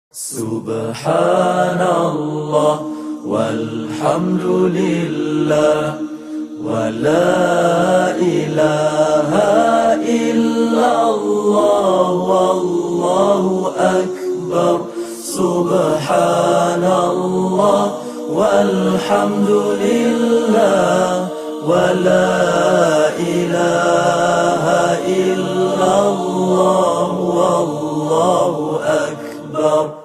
Subhanallah walhamdulillah wa la ilaha illallah wallahu akbar. Subhanallah walhamdulillah wa la ilaha illallah wallahu akbar.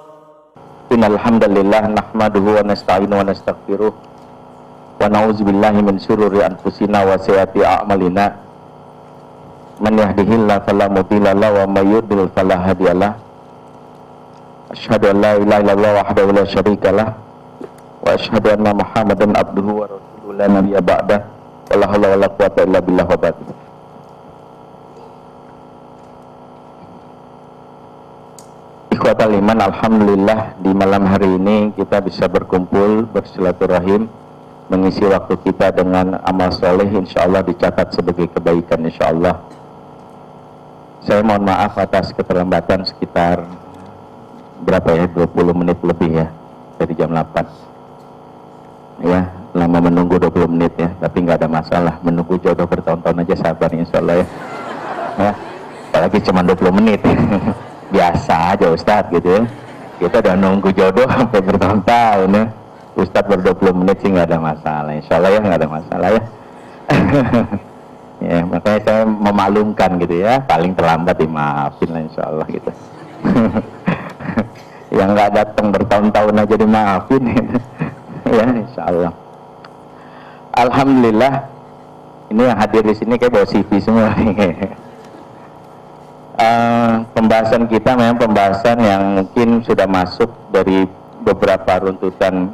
Innal hamdalillah nahmaduhu wa nasta'inu wa nastaghfiruh wa na'udzubillahi min syururi anfusina wa sayyiati a'malina. Man yahdihillahu fala mudilla lahu wa may yudlil fala hadiyalah. Asyhadu an la ilaha illallah wahdahu la syarikalah wa asyhadu anna Muhammadan abduhu wa rasuluhu la nabiyya ba'dah. Wala haula wala quwwata illa billah wa ba'd. Ikhwatal iman, alhamdulillah di malam hari ini kita bisa berkumpul, bersilaturahim, mengisi waktu kita dengan amal soleh, insya Allah dicatat sebagai kebaikan, insya Allah. Saya mohon maaf atas keterlambatan sekitar berapa ya, 20 menit lebih ya, dari jam 8 ya, lama menunggu 20 menit ya, tapi nggak ada masalah, menunggu jodoh bertahun-tahun aja sabar insya Allah ya, apalagi cuma 20 menit biasa aja Ustadz gitu ya, kita udah nunggu jodoh sampai bertahun-tahun ya, Ustadz ber 20 menit sih nggak ada masalah, insya Allah ya, nggak ada masalah ya. Ya makanya saya memaklumkan gitu ya, paling terlambat dimaafin lah insya Allah gitu. Yang nggak datang bertahun-tahun aja dimaafin gitu. Ya insya Allah. Alhamdulillah ini yang hadir di sini kayak bawa CV semua. Pembahasan kita memang pembahasan yang mungkin sudah masuk dari beberapa runtutan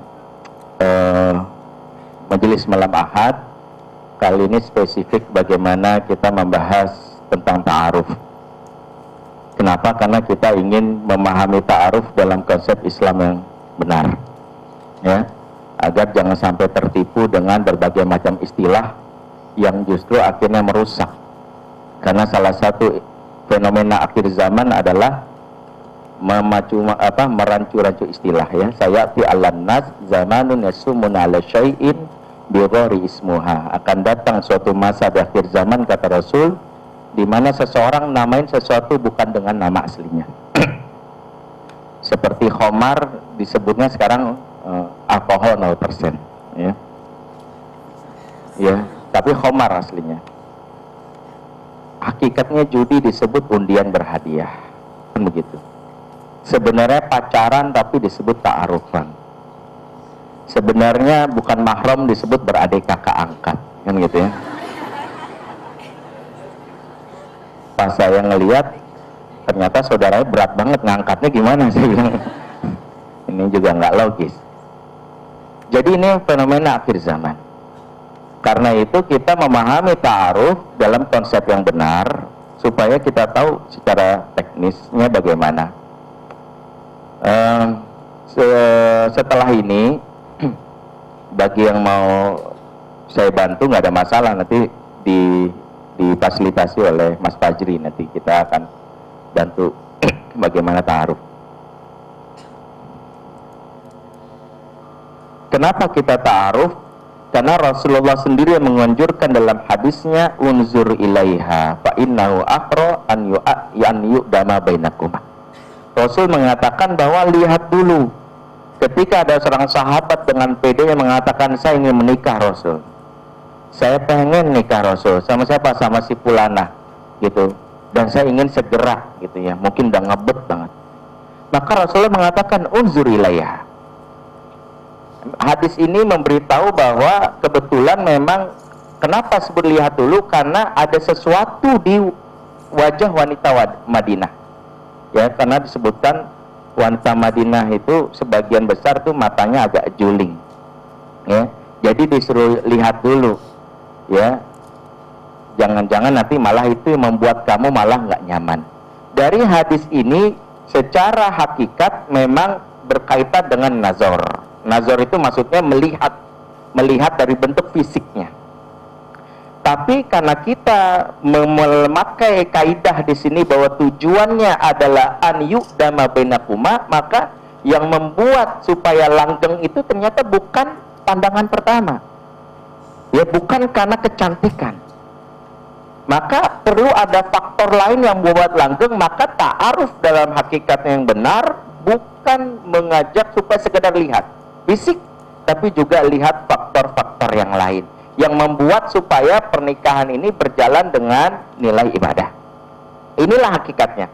majelis malam Ahad. Kali ini spesifik bagaimana kita membahas tentang ta'aruf. Kenapa? Karena kita ingin memahami ta'aruf dalam konsep Islam yang benar ya, agar jangan sampai tertipu dengan berbagai macam istilah yang justru akhirnya merusak. Karena salah satu fenomena akhir zaman adalah merancu-rancu istilah ya. Saya fi alannas zamanun yasumun ala syai'in bi ghairi ismuha. Akan datang suatu masa di akhir zaman kata Rasul di mana seseorang namain sesuatu bukan dengan nama aslinya. Seperti khamar disebutnya sekarang alkohol 0% ya. Ya, tapi khamar aslinya. Hakikatnya judi disebut undian berhadiah, kan begitu. Sebenarnya pacaran tapi disebut ta'arufan. Sebenarnya bukan mahram disebut beradik kakak angkat, kan gitu ya. Pas saya ngelihat, ternyata saudaranya berat banget ngangkatnya, gimana sih? Ini juga nggak logis. Jadi ini fenomena akhir zaman. Karena itu kita memahami ta'aruf dalam konsep yang benar supaya kita tahu secara teknisnya bagaimana. Setelah ini bagi yang mau saya bantu nggak ada masalah, nanti difasilitasi oleh Mas Fajri, nanti kita akan bantu bagaimana ta'aruf. Kenapa kita ta'aruf? Karena Rasulullah sendiri yang menganjurkan dalam hadisnya unzur ilaiha fa innahu aqra an yu'dama bainakuma. Rasul mengatakan bahwa lihat dulu. Ketika ada seorang sahabat dengan pede yang mengatakan saya ingin menikah Rasul, saya pengen nikah Rasul, sama siapa? Sama si Fulana gitu, dan saya ingin segera gitu ya, mungkin udah ngebet banget. Maka Rasulullah mengatakan unzur ilaiha. Hadis ini memberitahu bahwa kebetulan memang kenapa sebut lihat dulu, karena ada sesuatu di wajah wanita Madinah ya, karena disebutkan wanita Madinah itu sebagian besar tuh matanya agak juling ya, jadi disuruh lihat dulu ya, jangan-jangan nanti malah itu yang membuat kamu malah nggak nyaman. Dari hadis ini secara hakikat memang berkaitan dengan nazar. Nazar itu maksudnya melihat dari bentuk fisiknya. Tapi karena kita memakai kaidah di sini bahwa tujuannya adalah an yu'dama bainakuma, maka yang membuat supaya langgeng itu ternyata bukan pandangan pertama. Ya, bukan karena kecantikan. Maka perlu ada faktor lain yang membuat langgeng. Maka ta'aruf dalam hakikatnya yang benar bukan mengajak supaya sekedar lihat fisik, tapi juga lihat faktor-faktor yang lain yang membuat supaya pernikahan ini berjalan dengan nilai ibadah. Inilah hakikatnya.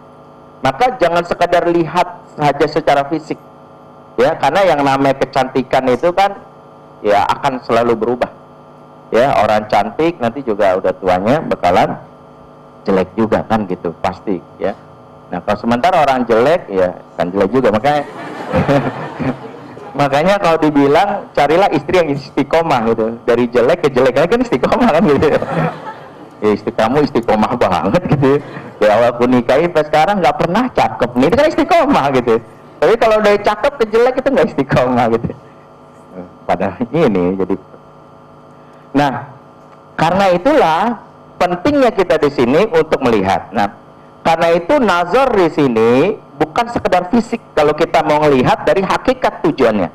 Maka jangan sekedar lihat saja secara fisik, ya, karena yang namanya kecantikan itu kan ya akan selalu berubah. Ya, orang cantik nanti juga udah tuanya bakalan jelek juga kan gitu, pasti ya. Nah, kalau sementara orang jelek ya kan jelek juga, makanya makanya kalau dibilang carilah istri yang istiqomah gitu. Dari jelek ke jelek kan istiqomah kan gitu. Ya, kamu istiqomah banget gitu. Ya, awal aku nikahi sampai sekarang nggak pernah cakep nih, itu kan istiqomah gitu. Tapi kalau dari cakep ke jelek itu nggak istiqomah gitu. Padahal ini jadi. Nah, karena itulah pentingnya kita di sini untuk melihat. Nah, karena itu nazar di sini bukan sekedar fisik kalau kita mau melihat dari hakikat tujuannya.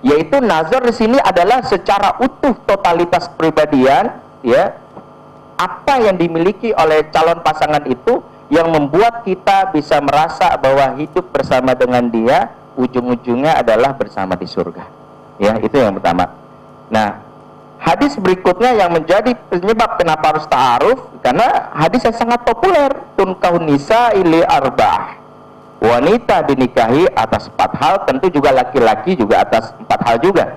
Yaitu nazar di sini adalah secara utuh totalitas kepribadian, ya. Apa yang dimiliki oleh calon pasangan itu yang membuat kita bisa merasa bahwa hidup bersama dengan dia ujung-ujungnya adalah bersama di surga. Ya, itu yang pertama. Nah, hadis berikutnya yang menjadi penyebab kenapa harus ta'aruf, karena hadis yang sangat populer, tunkahun nisa ili arba'ah, wanita dinikahi atas 4 hal, tentu juga laki-laki juga atas 4 hal juga.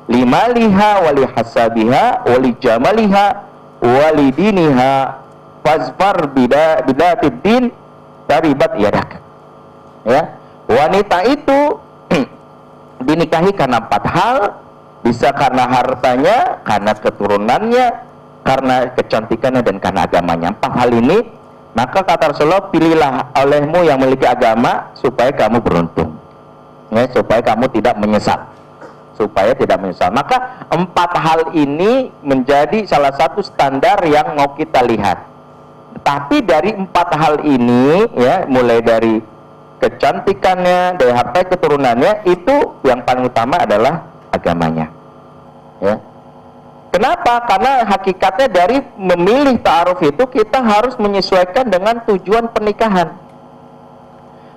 Limaliha wali hasabiha wali jamaliha wali diniha fazfar bidatid din taribat yadak. Ya, wanita itu dinikahi karena 4 hal. Bisa karena hartanya, karena keturunannya, karena kecantikannya, dan karena agamanya. 4 hal ini, maka kata Rasulullah, pilihlah olehmu yang memiliki agama supaya kamu beruntung, ya, supaya kamu tidak menyesal, Maka 4 hal ini menjadi salah satu standar yang mau kita lihat. Tapi dari 4 hal ini, ya, mulai dari kecantikannya, dari harta keturunannya, itu yang paling utama adalah agamanya, ya. Kenapa? Karena hakikatnya dari memilih ta'aruf itu kita harus menyesuaikan dengan tujuan pernikahan.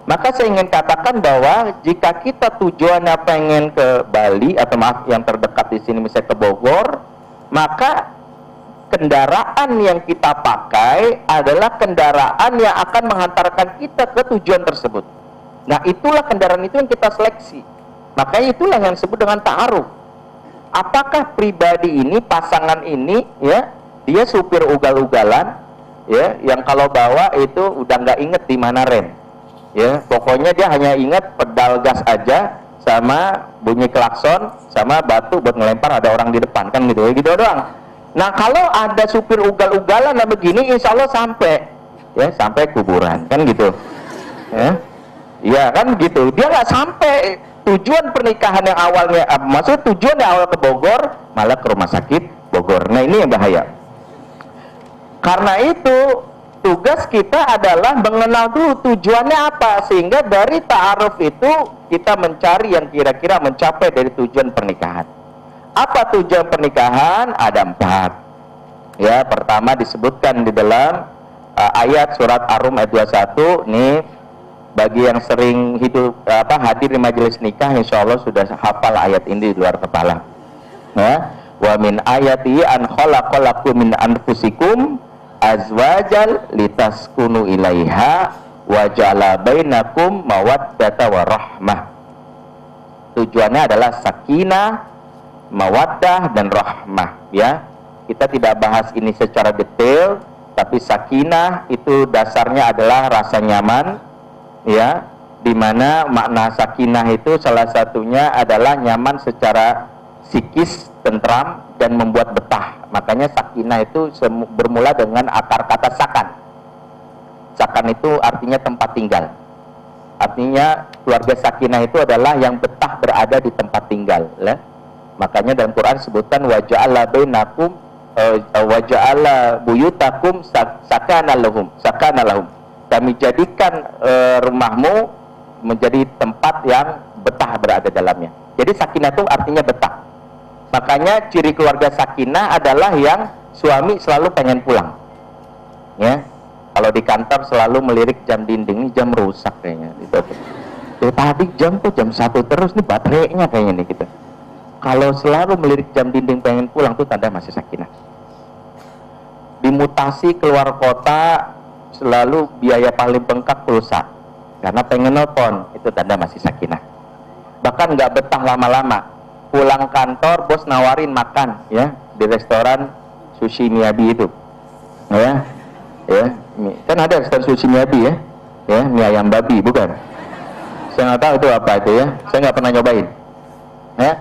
Maka saya ingin katakan bahwa jika kita tujuannya pengen ke Bali, atau maaf yang terdekat di sini misalnya ke Bogor, maka kendaraan yang kita pakai adalah kendaraan yang akan menghantarkan kita ke tujuan tersebut. Nah, itulah kendaraan itu yang kita seleksi. Makanya itulah yang disebut dengan ta'aruf. Apakah pribadi ini, pasangan ini, ya, dia supir ugal-ugalan, ya, yang kalau bawa itu udah nggak inget di mana rem, ya, pokoknya dia hanya ingat pedal gas aja, sama bunyi klakson, sama batu buat ngelempar ada orang di depan, kan gitu doang. Nah, kalau ada supir ugal-ugalan nah begini, insya Allah sampai, ya, sampai kuburan, kan gitu, ya. Iya kan gitu, dia nggak sampai tujuan pernikahan yang awalnya, maksudnya tujuan yang awal ke Bogor malah ke rumah sakit Bogor. Nah, ini yang bahaya. Karena itu tugas kita adalah mengenal dulu tujuannya apa, sehingga dari ta'aruf itu kita mencari yang kira-kira mencapai dari tujuan pernikahan. Apa tujuan pernikahan? Ada 4. Ya, pertama disebutkan di dalam ayat surat Ar-Rum ayat 21 nih. Bagi yang sering hadir di majelis nikah, insya Allah sudah hafal ayat ini di luar kepala. Ya, wa min ayati an khalaqalakum min anfusikum azwajal litaskunu ilaiha wa ja'ala bainakum mawaddata wa rahmah. Tujuannya adalah sakinah, mawaddah, dan rahmah. Ya, kita tidak bahas ini secara detail, tapi sakinah itu dasarnya adalah rasa nyaman. Ya, dimana makna sakinah itu salah satunya adalah nyaman secara psikis, tentram, dan membuat betah. Makanya sakinah itu bermula dengan akar kata sakan. Sakan itu artinya tempat tinggal. Artinya keluarga sakinah itu adalah yang betah berada di tempat tinggal, ya. Makanya dalam Quran sebutkan waja'ala bainakum waja'ala buyutakum sakana lahum. Kami jadikan rumahmu menjadi tempat yang betah berada dalamnya. Jadi sakinah itu artinya betah. Makanya ciri keluarga sakinah adalah yang suami selalu pengen pulang. Ya, kalau di kantor selalu melirik jam dinding, ini jam rusak kayaknya. Tadi jam tuh jam 1 terus, nih baterainya kayaknya nih gitu. Kalau selalu melirik jam dinding pengen pulang tuh tanda masih sakinah. Dimutasi keluar kota selalu biaya paling bengkak pulsa karena pengen nelpon, itu tanda masih sakinah. Bahkan nggak betah lama-lama, pulang kantor bos nawarin makan ya di restoran Sushi Miyabi itu ya kan ada restoran Sushi Miyabi ya mie ayam babi bukan, saya nggak tahu itu apa itu ya, saya nggak pernah nyobain ya.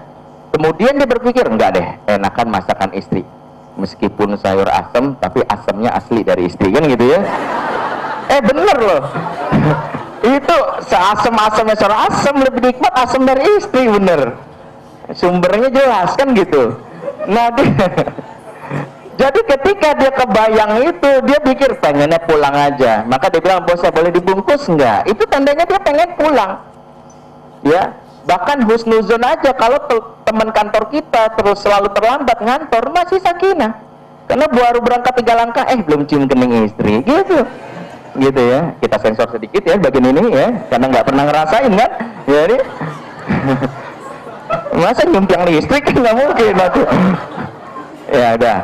Kemudian dia berpikir, enggak deh, enakan masakan istri, meskipun sayur asem tapi asemnya asli dari istri kan gitu ya. Bener loh. Itu seasem-asemnya sayur asem lebih nikmat asem dari istri, bener, sumbernya jelas kan gitu. Nah jadi ketika dia kebayang itu, dia pikir pengennya pulang aja, maka dia bilang, bos saya boleh dibungkus enggak? Itu tandanya dia pengen pulang ya. Bahkan husnuzon aja kalau teman kantor kita terus selalu terlambat ngantor, masih sakinah. Karena baru berangkat 3 langkah, belum cium kening istri, gitu ya. Kita sensor sedikit ya bagian ini ya, karena nggak pernah ngerasain kan. Jadi masa nyumpang listrik nggak mungkin aku. Ya udah.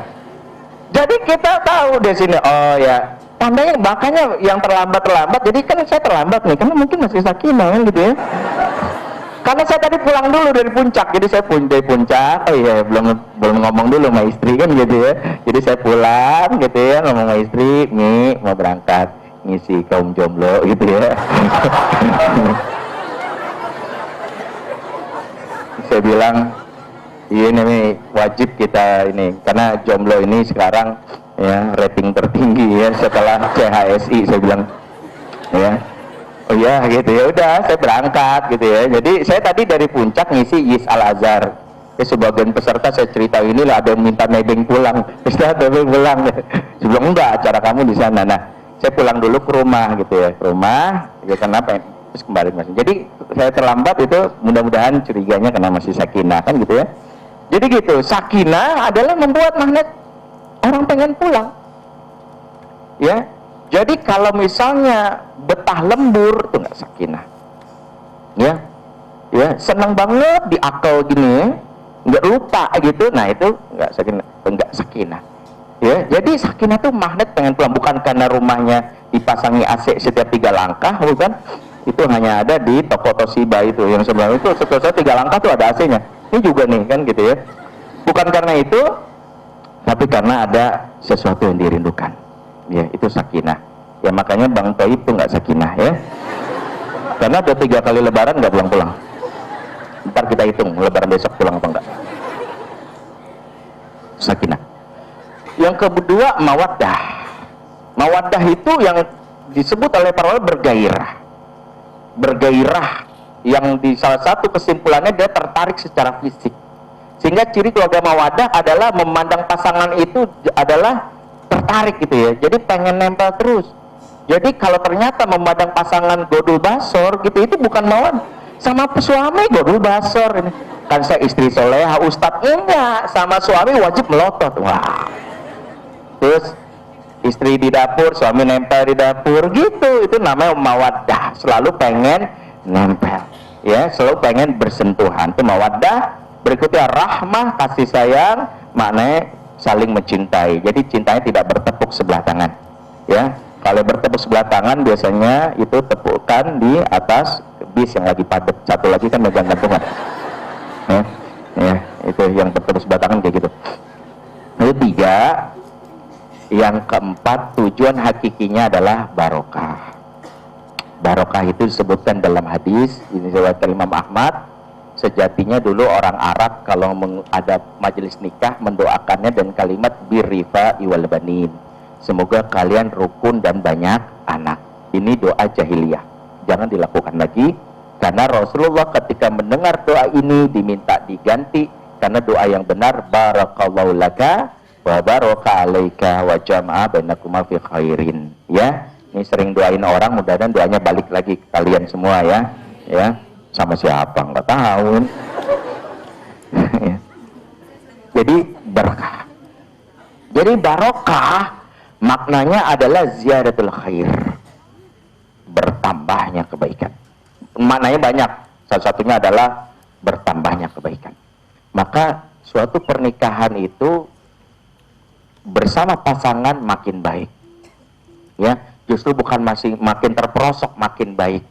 Jadi kita tahu di sini, oh ya tandanya, makanya yang terlambat. Jadi kan saya terlambat nih, karena mungkin masih sakinah kan gitu ya. Karena saya tadi pulang dulu dari puncak, jadi saya dari puncak, belum ngomong dulu sama istri kan gitu ya. Jadi saya pulang gitu ya, ngomong sama istri, nih mau berangkat ngisi kaum jomblo gitu ya. Saya bilang, ini wajib kita ini, karena jomblo ini sekarang ya rating tertinggi ya setelah CHSI, saya bilang ya. Oh ya gitu ya, udah saya berangkat gitu ya. Jadi saya tadi dari puncak ngisi Yis Al Azhar. Sebagian peserta saya cerita, inilah ada yang minta nebeng pulang. Ustaz nebeng pulang. Sebelum enggak, acara kamu di sana. Nah, saya pulang dulu ke rumah gitu ya. Ke rumah, ya kenapa? Terus kembali masih. Jadi saya terlambat itu mudah-mudahan curiganya karena masih sakinah kan gitu ya. Jadi gitu, sakinah adalah membuat magnet orang pengen pulang. Ya. Jadi kalau misalnya betah lembur itu nggak sakinah, ya senang banget di akal gini, nggak lupa gitu, nah itu nggak sakinah, ya. Jadi sakinah itu magnet pengen pulang, bukan karena rumahnya dipasangi AC setiap 3 langkah, bukan. Itu hanya ada di toko Toshiba itu, yang sebenarnya itu setiap 3 langkah tuh ada AC-nya. Ini juga nih kan gitu ya, bukan karena itu, tapi karena ada sesuatu yang dirindukan. Ya, itu sakinah. Ya makanya Bang Toib itu nggak sakinah ya. Karena udah 3 kali lebaran nggak pulang-pulang. Ntar kita hitung lebaran besok pulang apa enggak. Sakinah. Yang kedua mawaddah. Mawaddah itu yang disebut oleh para ulama bergairah. Bergairah yang di salah satu kesimpulannya dia tertarik secara fisik. Sehingga ciri keluarga mawaddah adalah memandang pasangan itu adalah tertarik gitu ya, jadi pengen nempel terus. Jadi kalau ternyata memandang pasangan godul basor gitu, itu bukan mawad. Sama suami godul basor ini, kan saya istri soleha, ustadz enggak, sama suami wajib melotot. Wah, terus istri di dapur, suami nempel di dapur gitu, itu namanya mawaddah, selalu pengen nempel ya, selalu pengen bersentuhan, itu mawaddah. Berikutnya rahmah, kasih sayang, maknanya saling mencintai. Jadi cintanya tidak bertepuk sebelah tangan ya. Kalau bertepuk sebelah tangan biasanya itu tepukan di atas bis yang lagi padat, satu lagi kan megang gantungan ya, itu yang bertepuk sebelah tangan kayak gitu. Lalu 3, yang keempat, tujuan hakikinya adalah barokah. Barokah itu disebutkan dalam hadis ini riwayat Imam Ahmad. Sejatinya dulu orang Arab kalau ada majelis nikah mendoakannya dan kalimat birrifa iwal banin, semoga kalian rukun dan banyak anak. Ini doa jahiliyah, jangan dilakukan lagi, karena Rasulullah ketika mendengar doa ini diminta diganti, karena doa yang benar barakallahu laka wa baraka alaika wa jama'a bainakuma fi khairin ya. Ini sering doain orang, mudah-mudahan doanya balik lagi ke kalian semua ya. Ya, sama siapa nggak tahu. Ya. Jadi berkah. Jadi barokah maknanya adalah ziyadatul khair, bertambahnya kebaikan. Maknanya banyak, salah satunya adalah bertambahnya kebaikan. Maka suatu pernikahan itu bersama pasangan makin baik, ya, justru bukan masih makin terperosok, makin baik.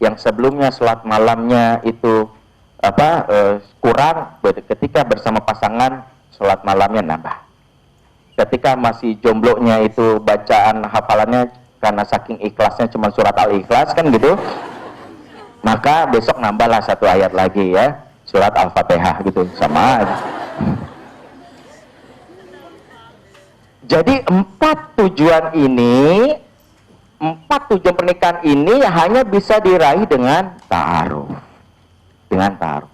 Yang sebelumnya sholat malamnya itu kurang, ketika bersama pasangan sholat malamnya nambah. Ketika masih jomblonya itu bacaan hafalannya karena saking ikhlasnya cuma surat Al-Ikhlas kan gitu, maka besok nambahlah satu ayat lagi ya, surat Al-Fatihah gitu, sama aja. Jadi empat tujuan pernikahan ini hanya bisa diraih dengan ta'aruf. Dengan ta'aruf.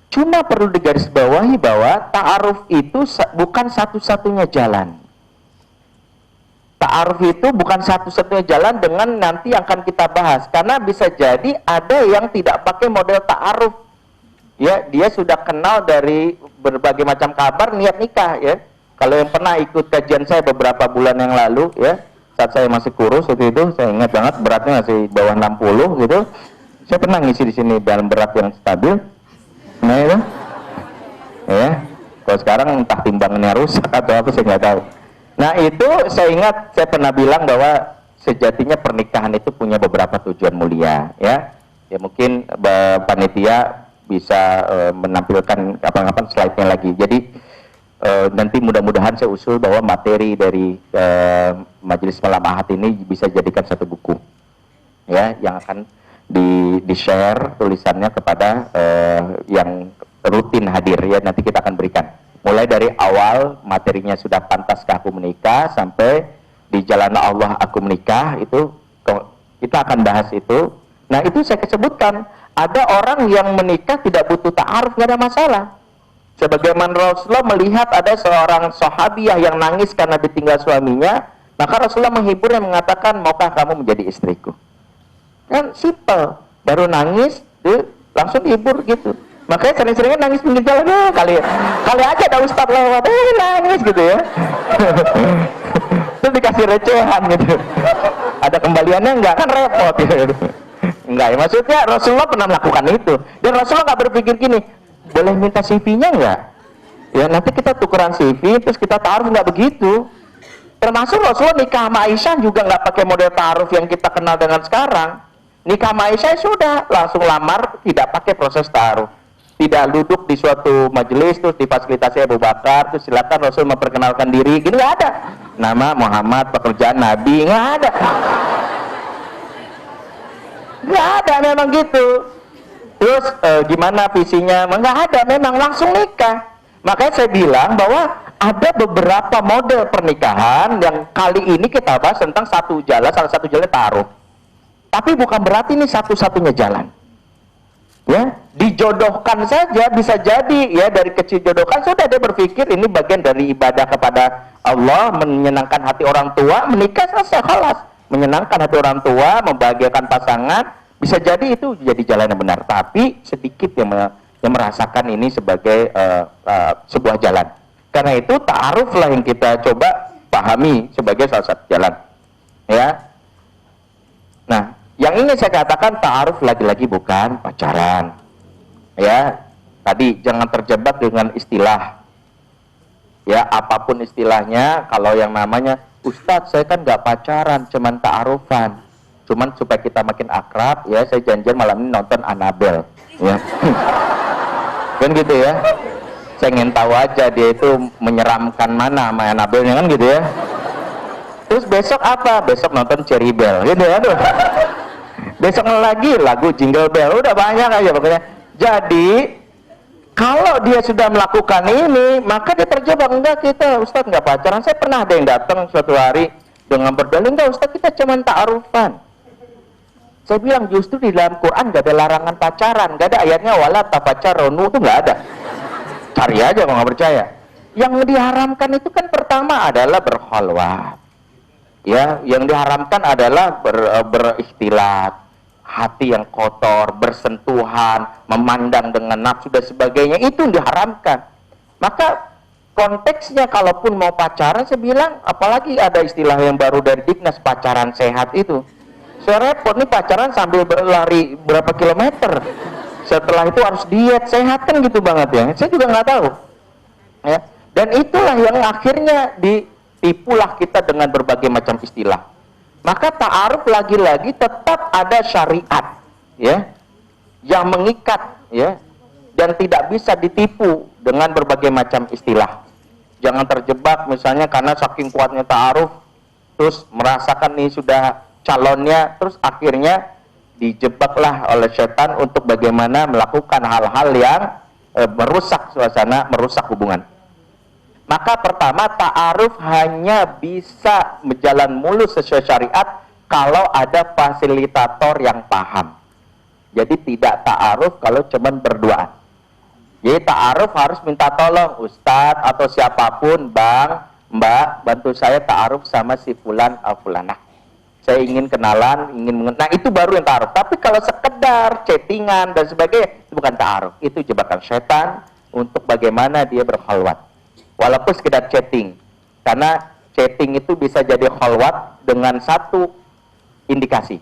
Cuma perlu digarisbawahi bahwa ta'aruf itu bukan satu-satunya jalan. Ta'aruf itu bukan satu-satunya jalan dengan nanti akan kita bahas. Karena bisa jadi ada yang tidak pakai model ta'aruf. Ya, dia sudah kenal dari berbagai macam kabar niat nikah ya. Kalau yang pernah ikut kajian saya beberapa bulan yang lalu ya, saat saya masih kurus waktu itu, saya ingat banget beratnya masih bawah 60 gitu. Saya pernah ngisi di sini dalam berat yang stabil. Nah itu, ya. Kalau sekarang entah timbangannya rusak atau apa saya nggak tahu. Nah itu saya ingat saya pernah bilang bahwa sejatinya pernikahan itu punya beberapa tujuan mulia, ya. Ya mungkin panitia bisa menampilkan kapan-kapan slide-nya lagi. Jadi nanti mudah-mudahan saya usul bahwa materi dari Majelis Malam Ahad ini bisa jadikan satu buku, ya, yang akan di-share tulisannya kepada yang rutin hadir ya, nanti kita akan berikan mulai dari awal materinya sudah pantaskah aku menikah sampai di jalan Allah aku menikah, itu kita akan bahas itu. Nah itu saya sebutkan ada orang yang menikah tidak butuh ta'aruf, nggak ada masalah. Sebagaimana Rasulullah melihat ada seorang sahabiah yang nangis karena ditinggal suaminya, maka Rasulullah menghibur yang mengatakan, maukah kamu menjadi istriku? Kan simple, baru nangis langsung dihibur gitu. Makanya sering-seringnya nangis pinggir jalan, kali aja ada ustadz lewat, nangis gitu ya. Terus dikasih recehan gitu, ada kembaliannya enggak, kan repot gitu. Enggak ya, maksudnya Rasulullah pernah melakukan itu, dan Rasulullah nggak berpikir gini, boleh minta CV-nya enggak? Ya nanti kita tukeran CV terus kita taruh, nggak begitu. Termasuk Rasulullah nikah sama Aisyah juga nggak pakai model taruh yang kita kenal dengan sekarang. Nikah sama Aisyah sudah langsung lamar, tidak pakai proses taruh, tidak duduk di suatu majelis terus difasilitasi Abu Bakar terus silakan Rasul memperkenalkan diri, gini nggak ada. Nama Muhammad, pekerjaan Nabi, nggak ada. Nggak ada memang gitu. Terus gimana visinya? Nggak ada, memang langsung nikah. Makanya saya bilang bahwa ada beberapa model pernikahan yang kali ini kita bahas tentang satu jalan, salah satu jalan taruh. Tapi bukan berarti ini satu-satunya jalan. Ya, dijodohkan saja bisa jadi ya, dari kecil jodohkan sudah dia berpikir ini bagian dari ibadah kepada Allah, menyenangkan hati orang tua, menikah selesai, khalas. Menyenangkan hati orang tua, membahagiakan pasangan, bisa jadi itu jadi jalan yang benar. Tapi sedikit yang merasakan ini sebagai sebuah jalan. Karena itu ta'aruflah yang kita coba pahami sebagai salah satu jalan. Ya. Nah, yang ingin saya katakan ta'aruf lagi-lagi bukan pacaran. Ya, tadi jangan terjebak dengan istilah. Ya, apapun istilahnya, kalau yang namanya Ustadz saya kan nggak pacaran, cuman ta'arufan. Cuman supaya kita makin akrab, ya saya janjian malam ini nonton Annabelle. Ya. Kan gitu ya. Saya ingin tahu aja dia itu menyeramkan mana sama Annabelle-nya kan gitu ya. Terus besok apa? Besok nonton Cherry Bell gitu ya tuh. Besok lagi lagu Jingle Bell, udah banyak aja pokoknya. Jadi kalau dia sudah melakukan ini, maka dia terjebak. Enggak, kita Ustadz nggak pacaran. Saya pernah ada yang datang suatu hari dengan berdalih, enggak Ustadz kita cuma ta'arufan. Saya bilang justru di dalam Quran nggak ada larangan pacaran, nggak ada ayatnya wala tapacaronu, itu nggak ada. Cari aja kalau nggak percaya. Yang diharamkan itu kan pertama adalah berkhalwat. Ya, yang diharamkan adalah berikhtilat. hati yang kotor, bersentuhan, memandang dengan nafsu dan sebagainya, itu diharamkan. Maka konteksnya kalaupun mau pacaran, saya bilang, apalagi ada istilah yang baru dari Dignas, pacaran sehat itu. Saya repot nih pacaran sambil berlari berapa kilometer. Setelah itu harus diet, sehat kan gitu banget ya. Saya juga nggak tahu. Ya. Dan itulah yang akhirnya ditipulah kita dengan berbagai macam istilah. Maka ta'aruf lagi-lagi tetap ada syariat, ya, yang mengikat, ya, dan tidak bisa ditipu dengan berbagai macam istilah. Jangan terjebak misalnya karena saking kuatnya ta'aruf, terus merasakan nih sudah calonnya, terus akhirnya dijebaklah oleh setan untuk bagaimana melakukan hal-hal yang merusak suasana, merusak hubungan. Maka pertama, ta'aruf hanya bisa berjalan mulus sesuai syariat kalau ada fasilitator yang paham. Jadi tidak ta'aruf kalau cuman berduaan. Jadi ta'aruf harus minta tolong ustadz atau siapapun, bang, mbak, bantu saya ta'aruf sama si fulan fulanah. Saya ingin kenalan, nah itu baru yang ta'aruf. Tapi kalau sekedar chattingan dan sebagainya, itu bukan ta'aruf. Itu jebakan setan untuk bagaimana dia berkhalwat. Walaupun sekedar chatting, karena chatting itu bisa jadi khalwat dengan satu indikasi.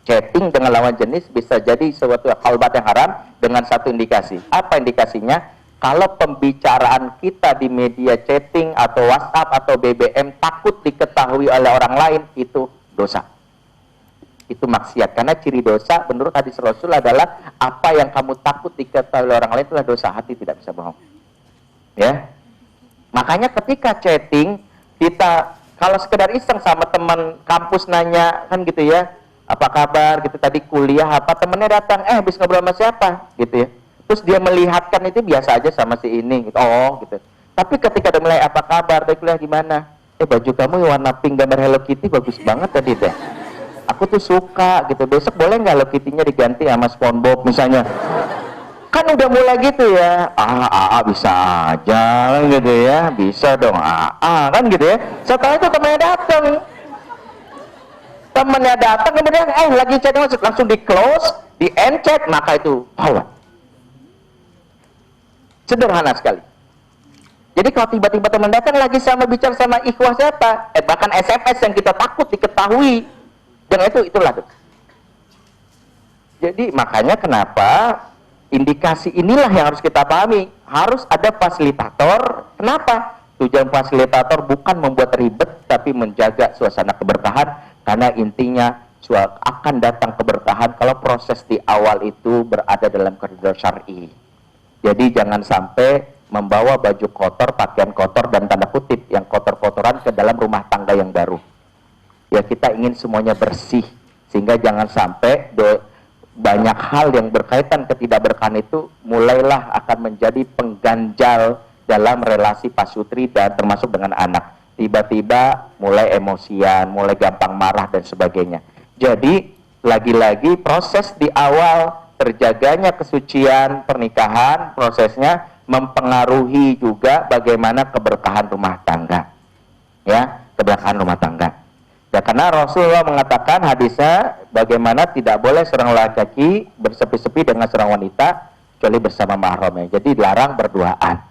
Chatting dengan lawan jenis bisa jadi suatu khalwat yang haram dengan satu indikasi. Apa indikasinya? Kalau pembicaraan kita di media chatting atau WhatsApp atau BBM takut diketahui oleh orang lain, itu dosa. Itu maksiat. Karena ciri dosa menurut hadis Rasul adalah apa yang kamu takut diketahui oleh orang lain itulah dosa. Hati tidak bisa bohong. Ya. Makanya ketika chatting, kita kalau sekedar iseng sama teman kampus nanya, kan gitu ya, apa kabar, gitu tadi kuliah apa, temennya datang, habis ngobrol sama siapa, gitu ya. Terus dia melihatkan itu biasa aja sama si ini, gitu. Oh, gitu. Tapi ketika dia mulai apa kabar, tadi kuliah gimana? Baju kamu warna pink gambar Hello Kitty bagus banget tadi deh. Aku tuh suka, gitu. Besok boleh nggak Hello Kitty-nya diganti sama SpongeBob misalnya? Kan udah mulai gitu ya, bisa aja kan gitu ya, bisa dong kan gitu ya. Setelah itu temennya datang kemudian lagi chatting langsung di close, di end chat, maka itu hawa. Sederhana sekali. Jadi kalau tiba-tiba teman datang lagi sama bicara sama ikhwah siapa, bahkan SMS yang kita takut diketahui, dan itulah tuh. Jadi makanya kenapa indikasi inilah yang harus kita pahami. Harus ada fasilitator. Kenapa? Tujuan fasilitator bukan membuat ribet, tapi menjaga suasana keberkahan. Karena intinya akan datang keberkahan kalau proses di awal itu berada dalam koridor syar'i. Jadi jangan sampai membawa baju kotor, pakaian kotor, dan tanda kutip yang kotor-kotoran ke dalam rumah tangga yang baru. Ya kita ingin semuanya bersih. Sehingga jangan sampai banyak hal yang berkaitan ketidakberkahan itu mulailah akan menjadi pengganjal dalam relasi pasutri dan termasuk dengan anak. Tiba-tiba mulai emosian, mulai gampang marah dan sebagainya. Jadi lagi-lagi proses di awal terjaganya kesucian pernikahan, prosesnya mempengaruhi juga bagaimana keberkahan rumah tangga. Ya, keberkahan rumah tangga. Ya, karena Rasulullah mengatakan hadisnya bagaimana tidak boleh seorang laki-laki bersepi-sepi dengan seorang wanita kecuali bersama mahramnya. Jadi dilarang berduaan.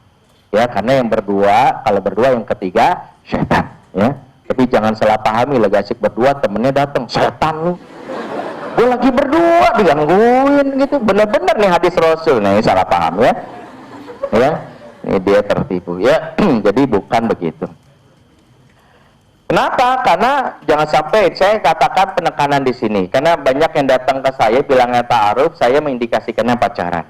Ya, karena yang berdua, kalau berdua yang ketiga setan, ya. Tapi jangan salah pahami, lagi asik berdua temennya datang, setan lu. Gue lagi berdua digangguin gitu. Bener-bener nih hadis Rasul. Nah, ini salah paham ya. Ya, ini dia tertipu ya. Jadi bukan begitu. Kenapa? Karena jangan sampai saya katakan penekanan di sini. Karena banyak yang datang ke saya bilangnya ta'aruf, saya mengindikasikannya pacaran.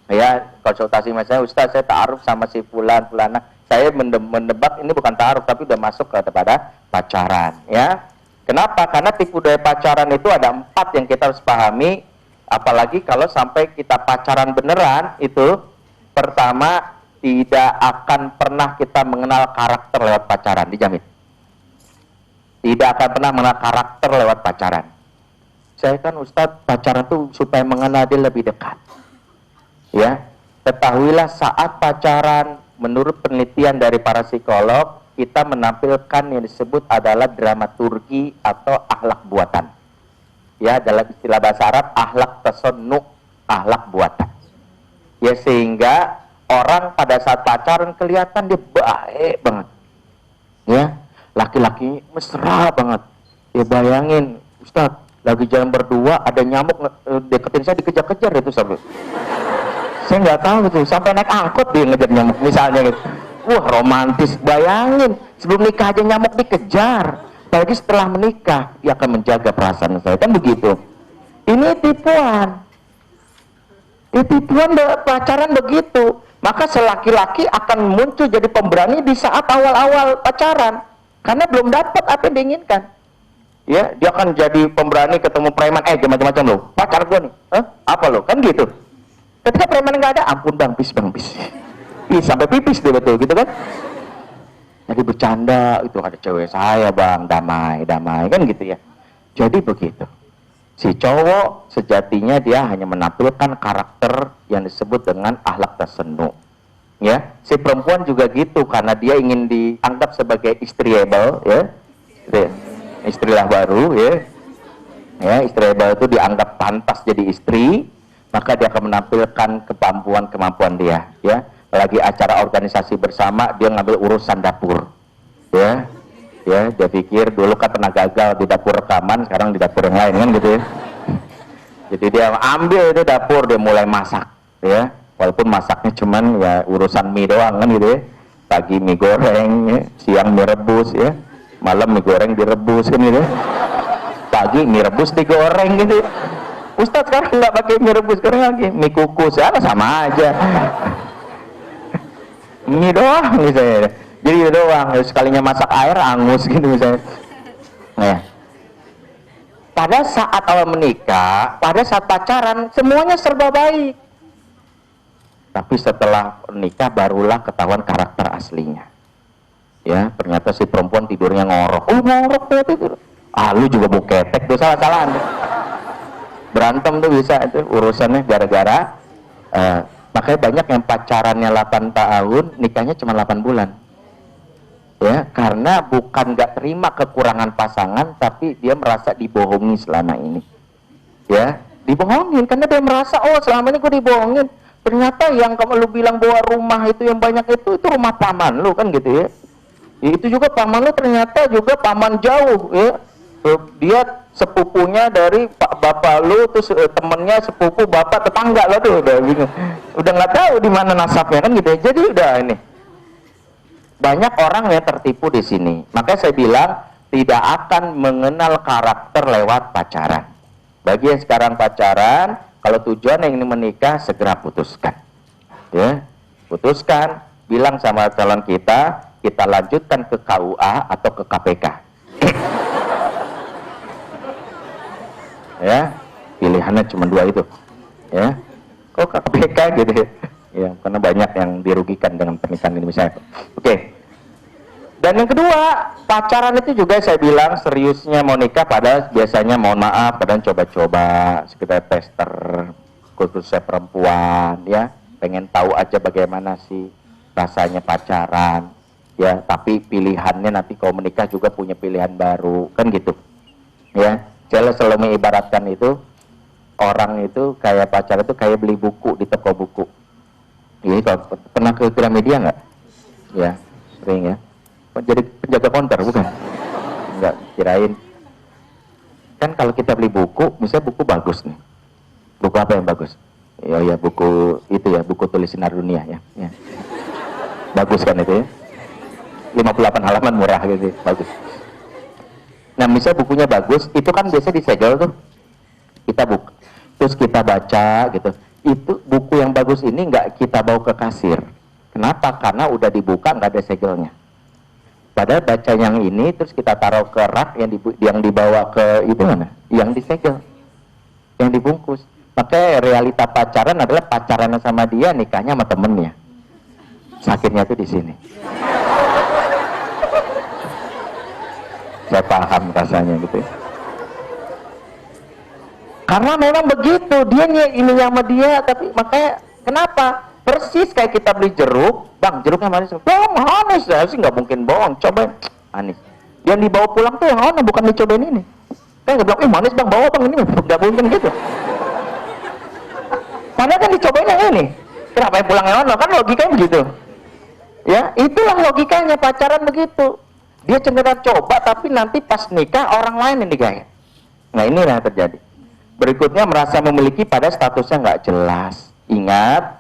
Ya, konsultasi saya, Ustaz saya ta'aruf sama si fulana. Saya mendebak ini bukan ta'aruf tapi udah masuk kepada pacaran. Ya, kenapa? Karena tipu daya pacaran itu ada 4 yang kita harus pahami. Apalagi kalau sampai kita pacaran beneran itu, pertama tidak akan pernah kita mengenal karakter lewat pacaran, dijamin. Tidak akan pernah mengenal karakter lewat pacaran. Saya kan Ustadz pacaran tuh supaya mengenal dia lebih dekat. Ya, ketahuilah saat pacaran, menurut penelitian dari para psikolog, kita menampilkan yang disebut adalah dramaturgi atau akhlak buatan. ya dalam istilah bahasa Arab ahlak tasannu, ahlak buatan. Ya sehingga orang pada saat pacaran kelihatan dia baik banget. Ya, laki-laki mesra banget. Ya bayangin, Ustaz, lagi jalan berdua ada nyamuk deketin saya dikejar-kejar itu sampai. Saya nggak tahu tuh, sampai naik angkot dia ngejar nyamuk misalnya gitu. Wah, romantis, bayangin. Sebelum nikah aja nyamuk dikejar. Apalagi setelah menikah, dia akan menjaga perasaan saya. Kan begitu. Ini tipuan. Ini tipuan pacaran begitu. Maka selaki-laki akan muncul jadi pemberani di saat awal-awal pacaran. Karena belum dapat apa yang diinginkan. Ya, dia akan jadi pemberani ketemu preman. Macam-macam lo. Pacar gue nih. Apa lo? Kan gitu. Ketika preman nggak ada, ampun bang, bis. Ih, sampai pipis dia betul gitu kan. Jadi bercanda, itu ada cewek saya bang, damai kan gitu ya. Jadi begitu. Si cowok sejatinya dia hanya menampilkan karakter yang disebut dengan akhlak tasannu. Ya, si perempuan juga gitu karena dia ingin dianggap sebagai istriable, ya. Istrilah baru, ya. Ya, istriable itu dianggap pantas jadi istri, maka dia akan menampilkan kemampuan dia, ya. Lagi acara organisasi bersama dia ngambil urusan dapur, ya dia pikir dulu kan pernah gagal di dapur rekaman, sekarang di dapur yang lain kan gitu ya. Jadi dia ambil itu dapur, dia mulai masak, ya walaupun masaknya cuman ya urusan mie doang kan gitu ya. Pagi mie goreng, ya. Siang mie rebus, ya malam mie goreng direbus kan gitu ya. Pagi mie rebus digoreng gitu ya. Ustadz sekarang nggak pakai mie rebus, sekarang lagi mie kukus, ya sama aja. Mie doang misalnya, jadi doang, sekalinya masak air angus gitu misalnya. Nah, pada saat awal menikah, pada saat pacaran semuanya serba baik, tapi setelah menikah barulah ketahuan karakter aslinya. Ya ternyata si perempuan tidurnya ngorok, ngorok ya tidur. Lu juga mau ketek tuh, salah-salahan berantem tuh bisa itu urusannya gara-gara makanya banyak yang pacarannya 8 tahun, nikahnya cuma 8 bulan. Ya, karena bukan nggak terima kekurangan pasangan, tapi dia merasa dibohongi selama ini. Ya, dibohongin karena dia merasa, oh selama ini gue dibohongin. Ternyata yang kamu lu bilang bahwa rumah itu yang banyak itu rumah paman lu kan gitu ya. Itu juga paman lu ternyata juga paman jauh ya. Dia sepupunya dari bapak lu, terus temennya sepupu bapak tetangga lo tuh udah bingung, udah nggak tahu di mana nasabnya kan gitu ya. Jadi udah ini banyak orang yang tertipu di sini. Makanya saya bilang tidak akan mengenal karakter lewat pacaran. Bagi yang sekarang pacaran, kalau tujuan yang ingin menikah segera putuskan, ya putuskan, bilang sama calon kita lanjutkan ke KUA atau ke KPK. Ya pilihannya cuma 2 itu, ya kok KPK gitu ya, karena banyak yang dirugikan dengan pernikahan ini misalnya. Oke. Dan yang kedua, pacaran itu juga saya bilang seriusnya mau nikah pada biasanya mohon maaf kadang coba-coba sekedar tester, khususnya perempuan ya pengen tahu aja bagaimana sih rasanya pacaran ya, tapi pilihannya nanti kalau menikah juga punya pilihan baru kan gitu ya. Saya selalu mengibaratkan itu orang itu kayak pacaran itu kayak beli buku di toko buku. Jadi kalau pernah ke Gramedia nggak? Ya sering ya. Jadi penjaga konter bukan? Enggak, kirain. Kan kalau kita beli buku, misalnya buku bagus nih. Buku apa yang bagus? Ya buku itu ya, buku tulis sinar dunia ya. Bagus kan itu ya. 58 halaman murah gitu, bagus. Nah misalnya bukunya bagus, itu kan biasa disegel tuh, kita buka, terus kita baca gitu. Itu buku yang bagus ini nggak kita bawa ke kasir. Kenapa? Karena udah dibuka nggak ada segelnya. Padahal baca yang ini terus kita taruh ke rak yang dibawa ke itu mana? Yang disegel, yang dibungkus. Makanya realita pacaran adalah pacaran sama dia, nikahnya sama temennya. Sakitnya tuh di sini. Saya paham rasanya gitu ya. Karena memang begitu, dia ini sama dia, tapi makanya kenapa? Persis kayak kita beli jeruk, bang jeruknya manis, bang manis ya sih nggak mungkin bohong, coba manis. Yang dibawa pulang tuh yang mana, bukan dicobain ini. Saya nggak bilang, manis bang, bawa bang, ini nggak mungkin gitu. Padahal kan dicobain yang ini. Kenapa yang pulang yang ono? Kan logikanya begitu. Ya, itulah logikanya pacaran begitu. Dia cenderung coba, tapi nanti pas nikah orang lain yang nikahin. Nah, inilah yang terjadi. Berikutnya merasa memiliki pada statusnya nggak jelas. Ingat,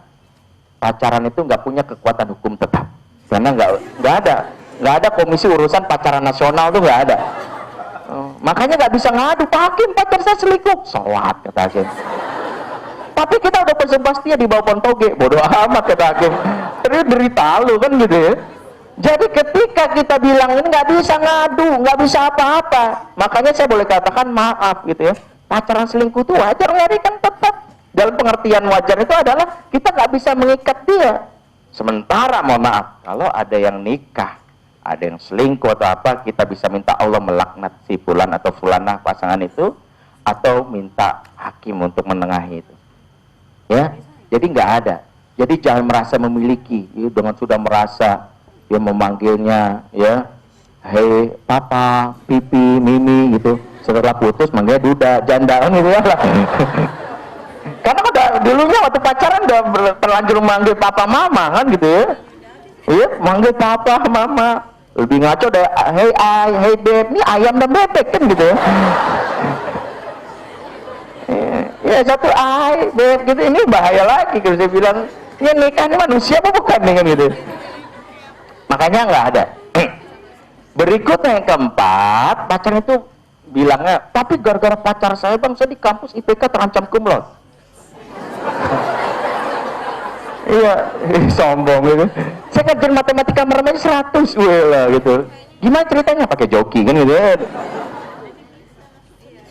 pacaran itu nggak punya kekuatan hukum tetap. Karena nggak ada komisi urusan pacaran nasional tuh nggak ada. Makanya nggak bisa ngadu, Pak Hakim pacar saya selingkuh. Sholat kata hakim. Tapi kita udah persembahnya di bawah pontoge, bodoh amat kata hakim. Terus derita lu kan gitu ya. Jadi ketika kita bilang ini nggak bisa ngadu, nggak bisa apa-apa, makanya saya boleh katakan maaf gitu ya. Pacaran selingkuh itu wajar nggak kan tetap. Dalam pengertian wajar itu adalah kita nggak bisa mengikat dia. Sementara mohon maaf, kalau ada yang nikah, ada yang selingkuh atau apa, kita bisa minta Allah melaknat si fulan atau fulanah pasangan itu, atau minta hakim untuk menengahi itu. Ya, jadi nggak ada. Jadi jangan merasa memiliki, ya, dengan sudah merasa dia memanggilnya, ya, hei papa, pipi, mimi gitu. Setelah putus manggilnya duda, jandaan gitu ya. Karena udah dulunya waktu pacaran udah terlanjur manggil papa mama kan gitu ya. Iya, manggil papa mama. Lebih ngaco deh, hey ay, hey beb, ini ayam dan bebek kan gitu ya. Ya satu ay, beb gitu, ini bahaya lagi kalau saya bilang, ya nikah ini manusia apa bukan nih kan gitu. Makanya nggak ada. Berikutnya yang keempat, pacar itu bilangnya, tapi gara-gara pacar saya bang, saya di kampus IPK terancam kumlot. Iya, sombong gitu. Saya ngajarin matematika meremeh 100, lah gitu. Gimana ceritanya? Pakai joki kan gitu.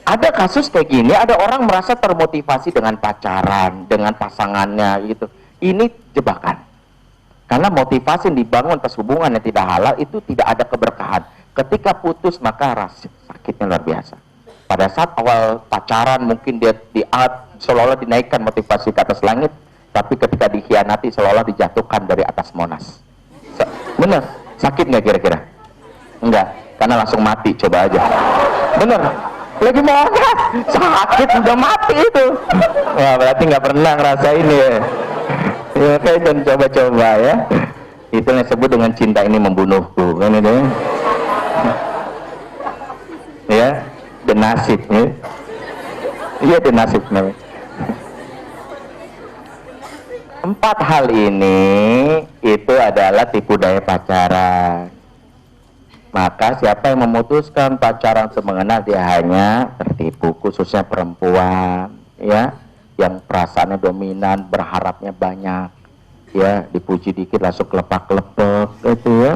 Ada kasus kayak gini, ada orang merasa termotivasi dengan pacaran, dengan pasangannya gitu. Ini jebakan. Karena motivasi yang dibangun atas hubungan yang tidak halal itu tidak ada keberkahan. Ketika putus maka rasa sakitnya luar biasa. Pada saat awal pacaran mungkin dia seolah-olah dinaikkan motivasi ke atas langit, tapi ketika dikhianati seolah-olah dijatuhkan dari atas Monas. Bener? Sakit nggak kira-kira? Enggak, karena langsung mati. Coba aja. Bener? Lagi mau sakit udah mati itu. Wah, berarti nggak pernah ngerasain ya. Ya, kayak dan coba-coba ya. Itu yang disebut dengan cinta ini membunuhku kan itu. Ya, dan nasib ya. Iya, dan nasib namanya. 4 hal ini itu adalah tipu daya pacaran. Maka siapa yang memutuskan pacaran semengenal dia hanya tertipu, khususnya perempuan ya, yang perasaannya dominan, berharapnya banyak ya, dipuji dikit langsung kelepak-kelepek gitu ya.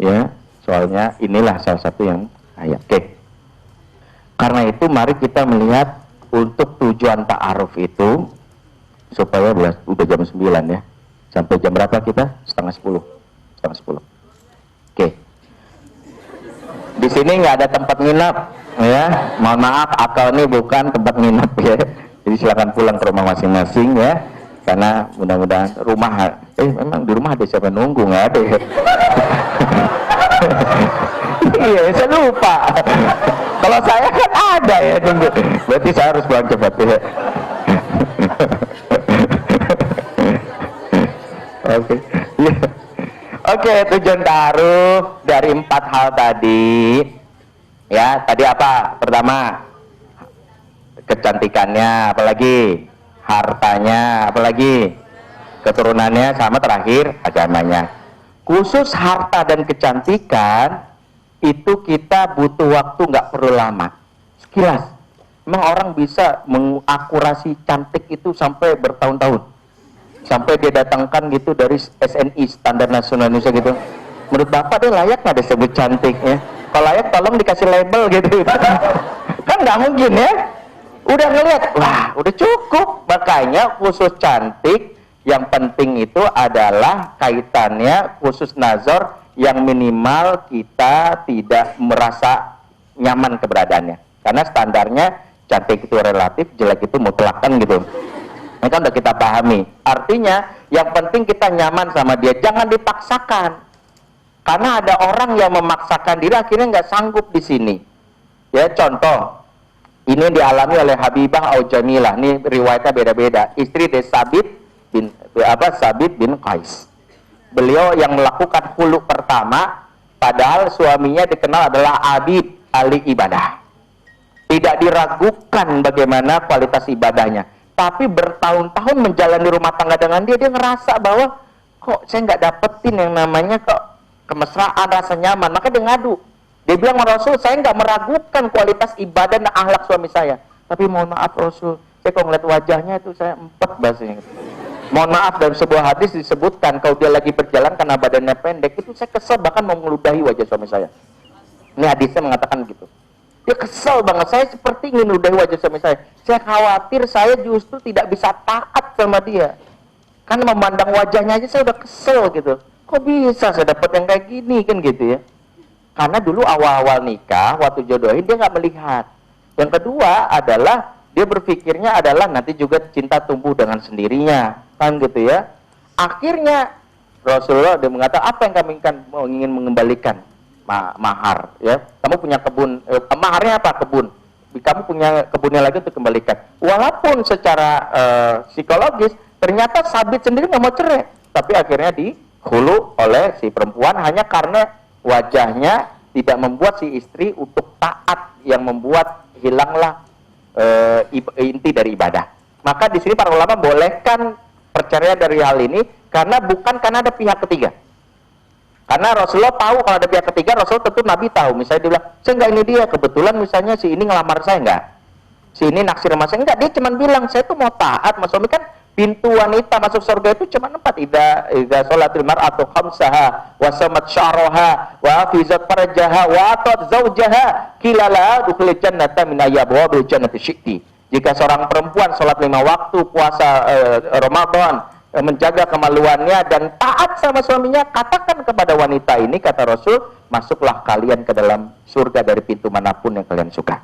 Ya, soalnya inilah salah satu yang ayat. Oke. Karena itu mari kita melihat untuk tujuan ta'aruf itu supaya udah jam 9 ya. Sampai jam berapa kita? Setengah 10. Oke. Di sini nggak ada tempat nginap ya. Mohon maaf, akal ini bukan tempat nginap ya. Jadi silakan pulang ke rumah masing-masing ya. Karena mudah-mudahan rumah memang di rumah ada siapa nunggu, nggak ada ya. Iya, saya lupa. Kalau saya kan ada ya nunggu. Berarti saya harus pulang cepat ya. Oke. Oke, tujuan ta'aruf dari 4 hal tadi. Ya, tadi apa? Pertama, kecantikannya, apalagi hartanya, apalagi keturunannya, sama terakhir agamanya. Khusus harta dan kecantikan itu kita butuh waktu, nggak perlu lama. Sekilas, memang orang bisa mengakurasi cantik itu sampai bertahun-tahun. Sampai dia datangkan gitu dari SNI, Standar Nasional Indonesia gitu. Menurut Bapak dia layak nggak disebut cantik ya? Kalau layak tolong dikasih label gitu. Kan nggak mungkin ya. Udah ngeliat, wah udah cukup. Makanya khusus cantik yang penting itu adalah kaitannya khusus nazar yang minimal kita tidak merasa nyaman keberadaannya. Karena standarnya cantik itu relatif, jelek itu mutlak kan gitu. Ini kan udah kita pahami. Artinya yang penting kita nyaman sama dia, jangan dipaksakan. Karena ada orang yang memaksakan diri akhirnya nggak sanggup di sini. Ya contoh, Ini dialami oleh Habibah atau Jamilah. Ini riwayatnya beda-beda. Istri dari Sabit bin Qais. Beliau yang melakukan khulu pertama, padahal suaminya dikenal adalah abid, ahli ibadah. Tidak diragukan bagaimana kualitas ibadahnya. Tapi bertahun-tahun menjalani rumah tangga dengan dia ngerasa bahwa kok saya nggak dapetin yang namanya kok kemesraan, rasa nyaman. Maka dia ngadu. Dia bilang, Rasul, saya nggak meragukan kualitas ibadah dan akhlak suami saya. Tapi mohon maaf Rasul, saya kalau ngeliat wajahnya itu saya empet bahasanya. Mohon maaf, dalam sebuah hadis disebutkan kalau dia lagi berjalan karena badannya pendek, itu saya kesel bahkan mau meludahi wajah suami saya. Ini hadisnya mengatakan gitu. Dia kesel banget, saya seperti ingin meludahi wajah suami saya. Saya khawatir saya justru tidak bisa taat sama dia. Karena memandang wajahnya aja saya udah kesel gitu. Kok bisa saya dapat yang kayak gini kan gitu ya. Karena dulu awal-awal nikah, waktu jodohin dia nggak melihat. Yang kedua adalah dia berpikirnya adalah nanti juga cinta tumbuh dengan sendirinya. Kan gitu ya. Akhirnya Rasulullah dia mengatakan, apa yang kami ingin mengembalikan? Mahar ya. Kamu punya kebun, maharnya apa? Kebun. Kamu punya kebunnya lagi untuk kembalikan. Walaupun secara psikologis ternyata Sabit sendiri nggak mau cerai, tapi akhirnya dihulu oleh si perempuan hanya karena wajahnya tidak membuat si istri untuk taat, yang membuat hilanglah inti dari ibadah. Maka di sini para ulama bolehkan perceraian dari hal ini karena bukan karena ada pihak ketiga. Karena Rasulullah tahu kalau ada pihak ketiga, Rasul tentu Nabi tahu. Misalnya dia bilang, saya enggak ini dia, kebetulan misalnya si ini ngelamar saya enggak, si ini naksir sama saya enggak, dia cuma bilang saya tuh mau taat, mas suami kan pintu wanita masuk surga itu cuma 4, idza sholatil mar'atu khamsaha wa samat sya'raha wa hafizat farjaha wa atat zaujaha kilala dukhulil jannata min ayyabwabil jannati syi'ti. Jika seorang perempuan sholat 5 waktu, puasa Ramadan, menjaga kemaluannya dan taat sama suaminya, katakan kepada wanita ini, kata Rasul, masuklah kalian ke dalam surga dari pintu manapun yang kalian suka.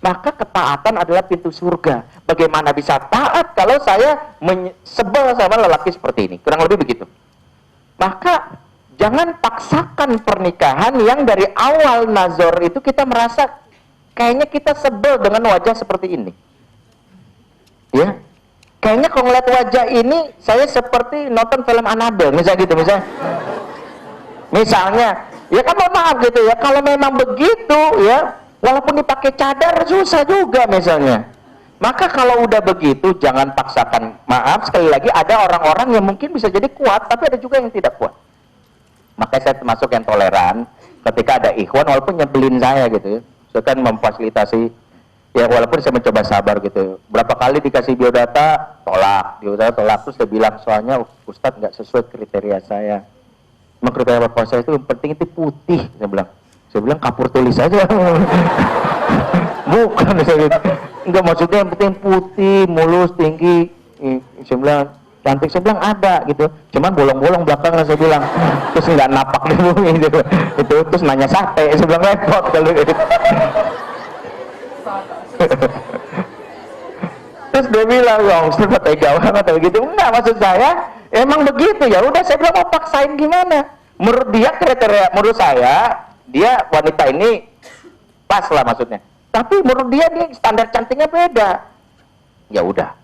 Maka ketaatan adalah pintu surga. Bagaimana bisa taat kalau saya sebel sama lelaki seperti ini? Kurang lebih begitu. Maka jangan paksakan pernikahan yang dari awal nazar itu kita merasa kayaknya kita sebel dengan wajah seperti ini. Ya, kayaknya kalau ngeliat wajah ini saya seperti nonton film Annabelle, misalnya gitu, misalnya, ya kan mohon maaf gitu ya, kalau memang begitu ya, walaupun dipakai cadar susah juga misalnya. Maka kalau udah begitu jangan paksakan. Maaf sekali lagi, ada orang-orang yang mungkin bisa jadi kuat, tapi ada juga yang tidak kuat. Maka saya termasuk yang toleran ketika ada ikhwan walaupun nyebelin saya gitu ya. Saya kan memfasilitasi. Ya walaupun saya mencoba sabar gitu. Berapa kali dikasih biodata, tolak. Biodata tolak, terus saya bilang, soalnya Ustadz nggak sesuai kriteria saya. Memang kriteria bapak saya itu yang penting itu putih, saya bilang. Saya bilang kapur tulis aja. Bukan, saya gitu. Enggak, maksudnya yang penting putih, mulus, tinggi. Saya bilang, cantik, saya bilang ada gitu. Cuman bolong-bolong belakangnya saya bilang. Terus nggak napak di bumi gitu. Itu terus nanya sate, saya bilang repot kalau gitu. Terus dia bilang, Ustaz tega banget atau begitu. Enggak, maksud saya emang begitu. Ya udah, saya bilang mau paksain gimana. Menurut dia kriteria, menurut saya dia wanita ini pas lah maksudnya. Tapi menurut dia nih standar cantiknya beda. Ya udah,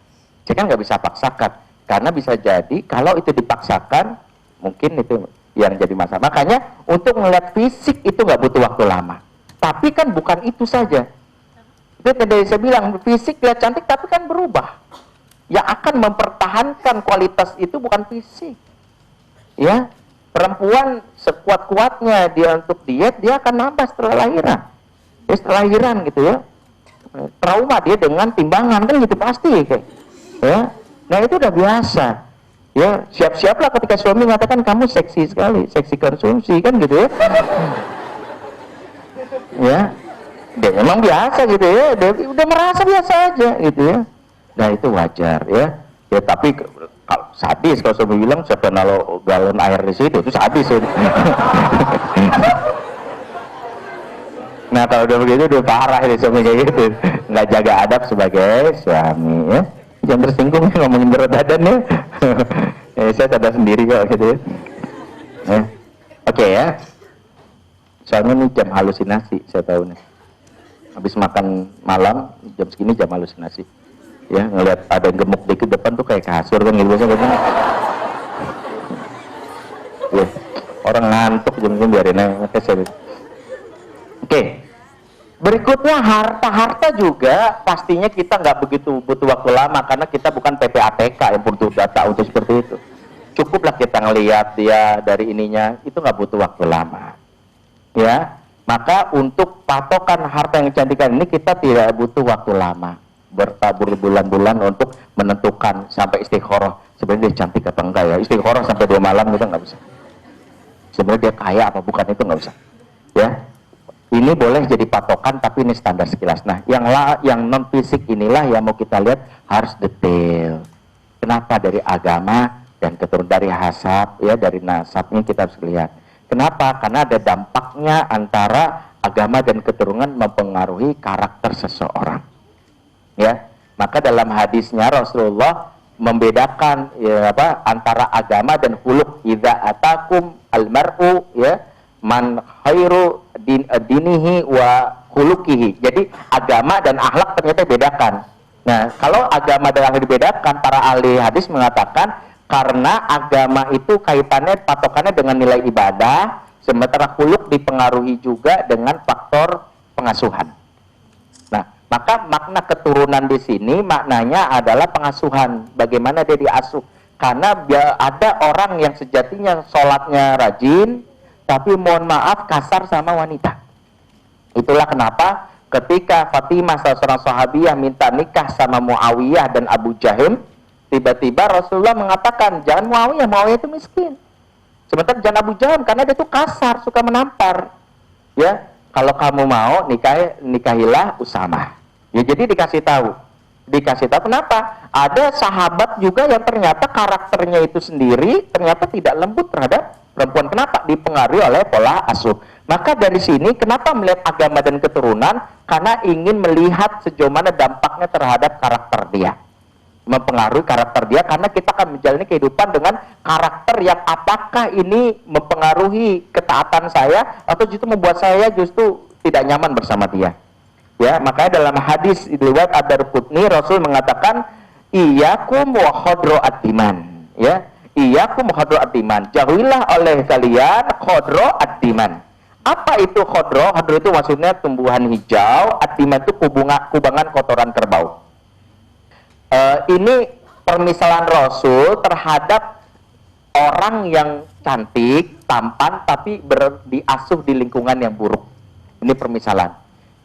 saya kan nggak bisa paksakan. Karena bisa jadi kalau itu dipaksakan mungkin itu yang jadi masalah. Makanya untuk melihat fisik itu nggak butuh waktu lama. Tapi kan bukan itu saja. Itu tadi saya bilang, fisik lihat cantik tapi kan berubah. Yang akan mempertahankan kualitas itu bukan fisik. Ya, perempuan sekuat-kuatnya dia untuk diet, dia akan nambah setelah lahiran. Ya, setelah lahiran gitu ya. Trauma dia dengan timbangan kan gitu pasti kayak. Ya. Nah, itu udah biasa. Ya, siap-siaplah ketika suami mengatakan kamu seksi sekali, seksi konsumsi kan gitu ya. Ya. Dia memang biasa gitu ya, dia udah merasa biasa aja gitu ya. Nah itu wajar ya. Ya tapi kalau sadis kalau suami bilang siapa naruh galon air di situ itu sadis ya. Nah kalau udah begitu udah parah ya suami kayak gitu, nggak jaga adab sebagai suami ya. Jangan tersinggung ya, ngomongin berat badan ya. Saya sadar sendiri kok gitu ya. Oke ya. Soalnya ini jam halusinasi saya tahu nih. habis makan malam jam segini jam halusinasi. Ya, ngelihat ada yang gemuk dikit depan tuh kayak kasur kan gitu biasanya. Ya, orang ngantuk jam segini biarin aja. Oke. Berikutnya harta juga pastinya kita nggak begitu butuh waktu lama karena kita bukan PPATK yang butuh data untuk seperti itu. Cukuplah kita ngelihat dia dari ininya, itu nggak butuh waktu lama. Ya, maka untuk patokan harta yang kecantikan ini kita tidak butuh waktu lama, bertabur bulan-bulan untuk menentukan sampai istikharah sebenarnya dia cantik apa enggak ya. Istikharah sampai 2 malam kita nggak bisa. Sebenarnya dia kaya apa bukan itu nggak usah. Ya, ini boleh jadi patokan tapi ini standar sekilas. Nah, yang non fisik inilah yang mau kita lihat harus detail. Kenapa? Dari agama dan keturunan, dari hasab ya, dari nasabnya kita harus lihat. Kenapa? Karena ada dampaknya antara agama dan keturunan mempengaruhi karakter seseorang. Ya, maka dalam hadisnya Rasulullah membedakan ya, antara agama dan huluk. Idza atakum almar'u ya man khairu dinihi wa khuluqihi. Jadi agama dan akhlak ternyata bedakan. Nah, kalau agama dan akhlak dibedakan, para ahli hadis mengatakan karena agama itu kaitannya patokannya dengan nilai ibadah, sementara khuluq dipengaruhi juga dengan faktor pengasuhan. Nah, maka makna keturunan di sini maknanya adalah pengasuhan. Bagaimana dia diasuh? Karena ada orang yang sejatinya sholatnya rajin, tapi mohon maaf kasar sama wanita. Itulah kenapa ketika Fatimah seorang sahabiyah minta nikah sama Muawiyah dan Abu Jahim, tiba-tiba Rasulullah mengatakan jangan Muawiyah, Muawiyah itu miskin. Sementara jangan Abu Jahim karena dia itu kasar, suka menampar. Ya, kalau kamu mau nikahilah Usamah. Ya, jadi dikasih tahu kenapa? Ada sahabat juga yang ternyata karakternya itu sendiri ternyata tidak lembut terhadap perempuan. Kenapa? Dipengaruhi oleh pola asuh. Maka dari sini kenapa melihat agama dan keturunan? Karena ingin melihat sejauh mana dampaknya terhadap karakter dia, mempengaruhi karakter dia, karena kita akan menjalani kehidupan dengan karakter yang apakah ini mempengaruhi ketaatan saya atau justru membuat saya justru tidak nyaman bersama dia. Ya, makanya dalam hadis riwayat Ad-Darqutni Rasul mengatakan iyyakum wa khadra'at diman. Ya, iyyakum khadra'at diman. Jauhilah oleh kalian khadra'at diman. Apa itu khodro? Khodro itu maksudnya tumbuhan hijau, ad-diman itu kubangan kotoran kerbau. Ini permisalan Rasul terhadap orang yang cantik, tampan, tapi diasuh di lingkungan yang buruk. Ini permisalan.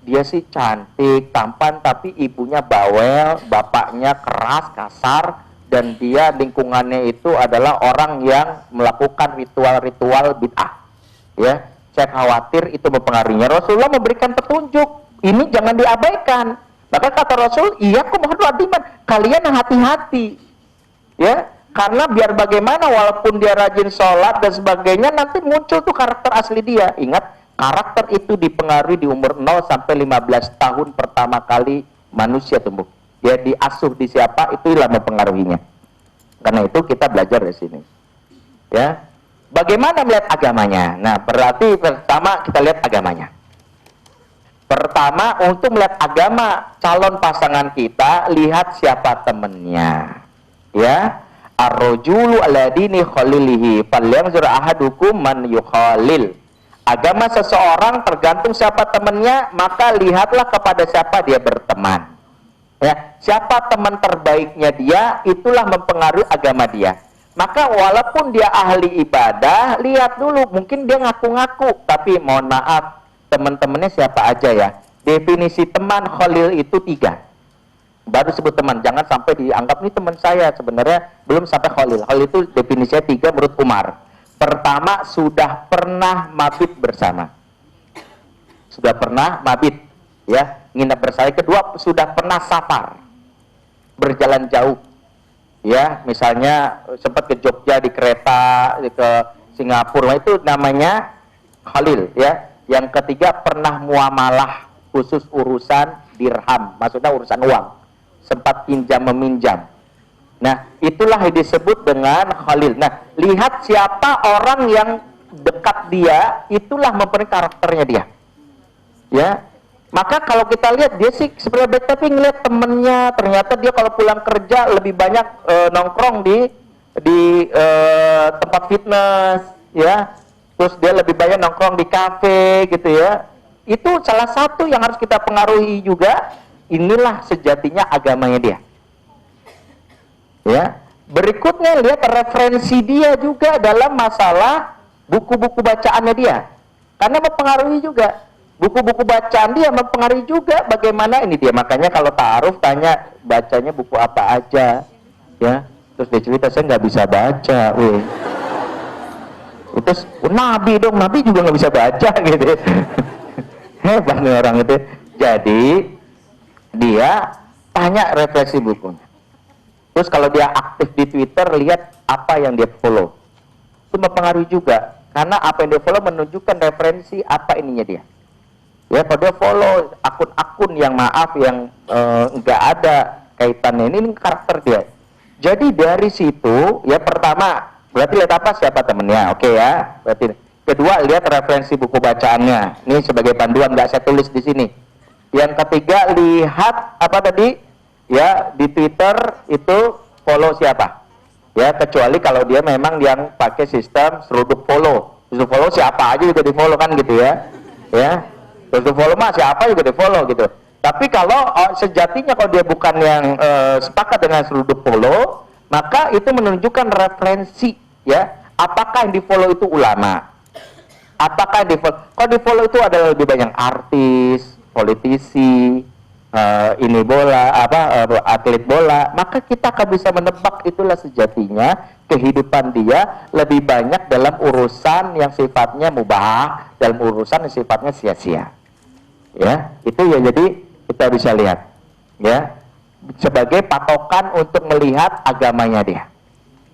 Dia sih cantik, tampan, tapi ibunya bawel, bapaknya keras, kasar, dan dia lingkungannya itu adalah orang yang melakukan ritual-ritual bid'ah. Ya, saya khawatir itu mempengaruhinya. Rasulullah memberikan petunjuk, ini jangan diabaikan. Maka kata Rasul, iya aku mohon adiman, kalian hati-hati. Ya, karena biar bagaimana walaupun dia rajin sholat dan sebagainya, nanti muncul tuh karakter asli dia. Ingat, karakter itu dipengaruhi di umur 0 sampai 15 tahun pertama kali manusia tumbuh. Dia diasuh di siapa, itulah mempengaruhinya. Karena itu kita belajar dari sini. Ya, bagaimana melihat agamanya? Nah, berarti pertama kita lihat agamanya. Pertama, untuk melihat agama calon pasangan kita, lihat siapa temannya. Ya, ar-rajulu ala dini khalilihi falyanzur ahadukum man yukhalil. Agama seseorang tergantung siapa temannya, maka lihatlah kepada siapa dia berteman. Ya, siapa teman terbaiknya dia, itulah mempengaruhi agama dia. Maka walaupun dia ahli ibadah, lihat dulu, mungkin dia ngaku-ngaku, tapi mohon maaf, teman-temannya siapa aja ya. Definisi teman khalil itu 3. Baru sebut teman, jangan sampai dianggap ini teman saya, sebenarnya belum sampai khalil. Khalil itu definisinya 3 menurut Umar. Pertama, sudah pernah mabit bersama. Sudah pernah mabit, ya, nginap bersama. Kedua, sudah pernah safar, berjalan jauh. Ya, misalnya sempat ke Jogja di kereta, ke Singapura, itu namanya khalil, ya. Yang ketiga, pernah muamalah khusus urusan dirham, maksudnya urusan uang, sempat pinjam meminjam. Nah, itulah yang disebut dengan khalil. Nah, lihat siapa orang yang dekat dia, itulah mempengaruhi karakternya dia. Ya, Maka kalau kita lihat dia sih sebenarnya baik, tapi ngeliat temennya ternyata dia kalau pulang kerja lebih banyak nongkrong di tempat fitness, ya. Terus dia lebih banyak nongkrong di kafe gitu ya. Itu salah satu yang harus kita pengaruhi juga. Inilah sejatinya agamanya dia. Ya. Berikutnya lihat referensi dia juga dalam masalah buku-buku bacaannya dia. Karena mempengaruhi juga. Buku-buku bacaan dia mempengaruhi juga bagaimana ini dia. Makanya kalau ta'aruf tanya bacanya buku apa aja, ya. Terus dia cerita saya nggak bisa baca, terus Nabi dong, Nabi juga nggak bisa baca gitu. Hebat nih orang itu. Jadi dia tanya referensi bukunya. Terus kalau dia aktif di Twitter, lihat apa yang dia follow. Itu mempengaruhi juga. Karena apa yang dia follow menunjukkan referensi apa ininya dia. Ya, kalau dia follow akun-akun yang maaf yang nggak ada kaitannya, ini karakter dia. Jadi dari situ, ya pertama berarti lihat apa siapa temennya, oke ya. Berarti kedua lihat referensi buku bacaannya. Ini sebagai panduan, nggak saya tulis di sini. Yang ketiga lihat apa tadi? Ya di Twitter itu follow siapa? Ya kecuali kalau dia memang yang pakai sistem seruduk follow. Seruduk follow siapa aja juga di follow kan gitu ya. Ya. Seruduk follow mah siapa juga di follow gitu. Tapi kalau sejatinya kalau dia bukan yang sepakat dengan seruduk follow, maka itu menunjukkan referensi ya. Apakah yang di follow itu ulama? Apakah di follow? Kalau di follow itu ada lebih banyak artis, politisi, ini bola, atlet bola, maka kita akan bisa menebak itulah sejatinya kehidupan dia lebih banyak dalam urusan yang sifatnya mubah, dalam urusan yang sifatnya sia-sia. Ya, itu ya jadi kita bisa lihat ya sebagai patokan untuk melihat agamanya dia.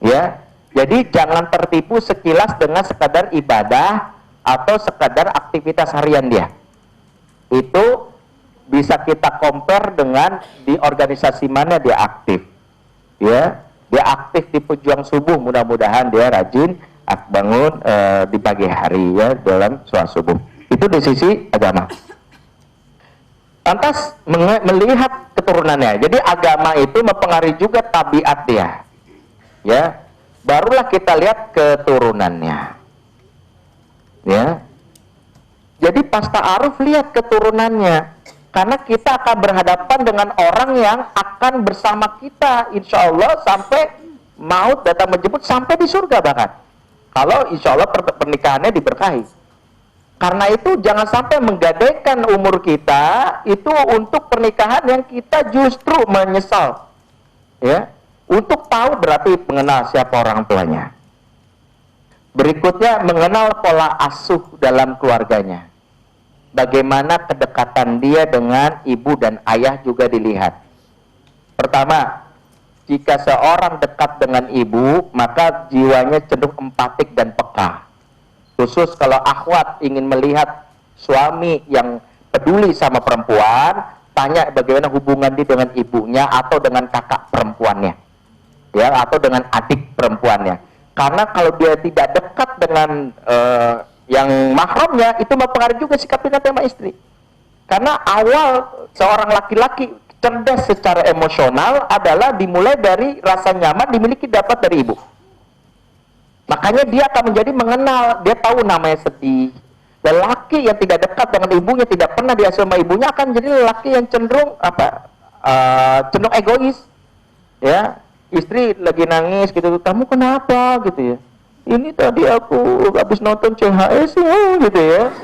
Ya. Jadi jangan tertipu sekilas dengan sekadar ibadah atau sekadar aktivitas harian dia. Itu bisa kita compare dengan di organisasi mana dia aktif. Ya, dia aktif di pejuang subuh, mudah-mudahan dia rajin bangun di pagi hari ya dalam sholat subuh. Itu di sisi agama. Lantas melihat keturunannya. Jadi agama itu mempengaruhi juga tabiat dia. Ya, barulah kita lihat keturunannya. Ya. Jadi pas ta'aruf lihat keturunannya. Karena kita akan berhadapan dengan orang yang akan bersama kita insya Allah sampai maut datang menjemput sampai di surga bahkan. Kalau insya Allah pernikahannya diberkahi. Karena itu jangan sampai menggadaikan umur kita itu untuk pernikahan yang kita justru menyesal. Ya, untuk tahu berarti mengenal siapa orang tuanya. Berikutnya mengenal pola asuh dalam keluarganya. Bagaimana kedekatan dia dengan ibu dan ayah juga dilihat. Pertama, jika seorang dekat dengan ibu, maka jiwanya cenderung empatik dan peka. Khusus kalau akhwat ingin melihat suami yang peduli sama perempuan, tanya bagaimana hubungan dia dengan ibunya atau dengan kakak perempuannya. Ya, atau dengan adik perempuannya. Karena kalau dia tidak dekat dengan yang mahramnya, itu mempengaruhi juga sikap dia sama istri. Karena awal seorang laki-laki cerdas secara emosional adalah dimulai dari rasa nyaman dimiliki dapat dari ibu. Makanya dia akan menjadi mengenal, dia tahu namanya sedih. Lelaki yang tidak dekat dengan ibunya, tidak pernah diasuh sama ibunya, akan menjadi lelaki yang cenderung cenderung egois. Ya, istri lagi nangis gitu, kamu kenapa gitu ya? Ini tadi aku habis nonton CHS gitu ya.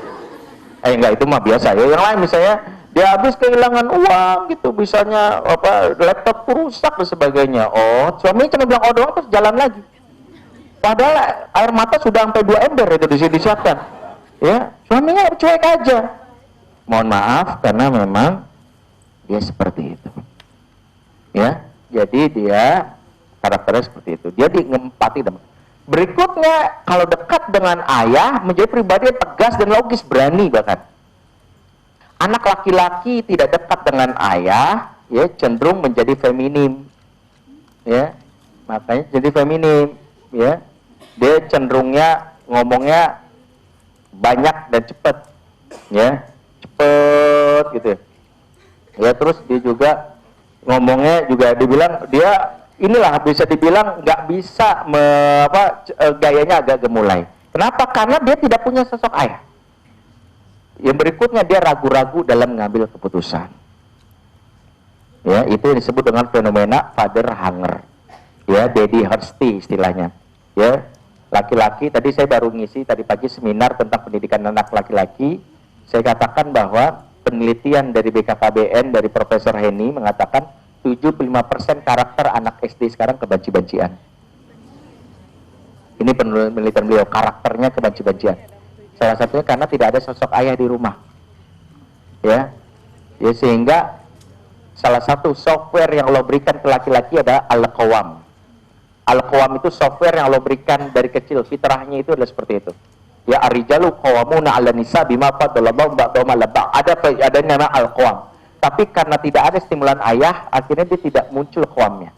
Enggak, itu mah biasa ya. Yang lain misalnya dia habis kehilangan uang gitu, misalnya laptop rusak dan sebagainya. Oh, suaminya cuma bilang oh doang terus jalan lagi. Padahal air mata sudah sampai 2 ember itu disiapkan. Ya, suaminya cuek aja. Mohon maaf karena memang dia seperti itu. Ya, jadi dia karakternya seperti itu. Dia ngempati dan berikutnya, kalau dekat dengan ayah, menjadi pribadi yang tegas dan logis, berani bahkan. Anak laki-laki tidak dekat dengan ayah, ya cenderung menjadi feminim, ya makanya jadi feminim, ya dia cenderungnya ngomongnya banyak dan cepat, ya cepet gendut gitu. Ya terus dia juga ngomongnya juga dibilang dia inilah bisa dibilang nggak bisa gayanya agak gemulai. Kenapa? Karena dia tidak punya sosok ayah. Yang berikutnya dia ragu-ragu dalam mengambil keputusan. Ya, itu yang disebut dengan fenomena father hunger. Ya, daddy thirsty istilahnya. Ya, laki-laki tadi saya baru ngisi tadi pagi seminar tentang pendidikan anak laki-laki. Saya katakan bahwa penelitian dari BKKBN dari Profesor Henny mengatakan 75% karakter anak SD sekarang kebenci-bencian. Ini penelitian beliau, karakternya kebenci-bencian. Salah satunya karena tidak ada sosok ayah di rumah. Ya, sehingga salah satu software yang Allah berikan ke laki-laki adalah Al-Qawam. Al-Qawam itu software yang Allah berikan dari kecil, fitrahnya itu adalah seperti itu. Ya, ar-rijalu qawwamuna 'ala nisa bima faddalallahu ba'dahum 'ala ba'd. Ada nama Al-Qawam. Tapi karena tidak ada stimulan ayah, akhirnya dia tidak muncul qawamnya.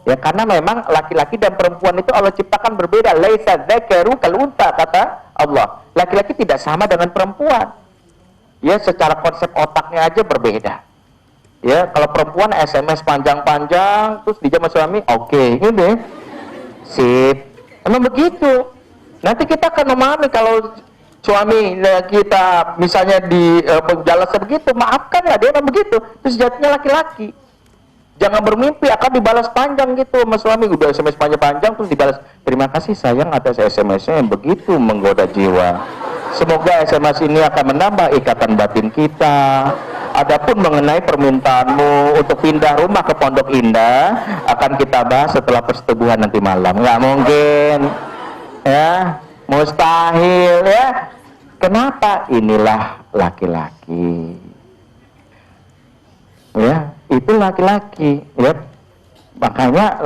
Ya, karena memang laki-laki dan perempuan itu Allah ciptakan berbeda. Laisa dzakaru kal unta, kata Allah. Laki-laki tidak sama dengan perempuan. Ya, secara konsep otaknya aja berbeda. Ya, kalau perempuan SMS panjang-panjang terus dijawab suami, oke, ini sip. Emang begitu. Nanti kita akan memahami kalau suami kita misalnya di jalan sebegitu, maafkanlah dia memang begitu. Terus jadinya laki-laki. Jangan bermimpi akan dibalas panjang gitu sama suami, udah SMS panjang-panjang terus dibalas, terima kasih sayang atas SMS-nya yang begitu menggoda jiwa. Semoga SMS ini akan menambah ikatan batin kita. Adapun mengenai permintaanmu untuk pindah rumah ke Pondok Indah akan kita bahas setelah persetubuhan nanti malam. Nggak mungkin, ya, mustahil ya. Kenapa? Inilah laki-laki. Ya, itu laki-laki. Ya, makanya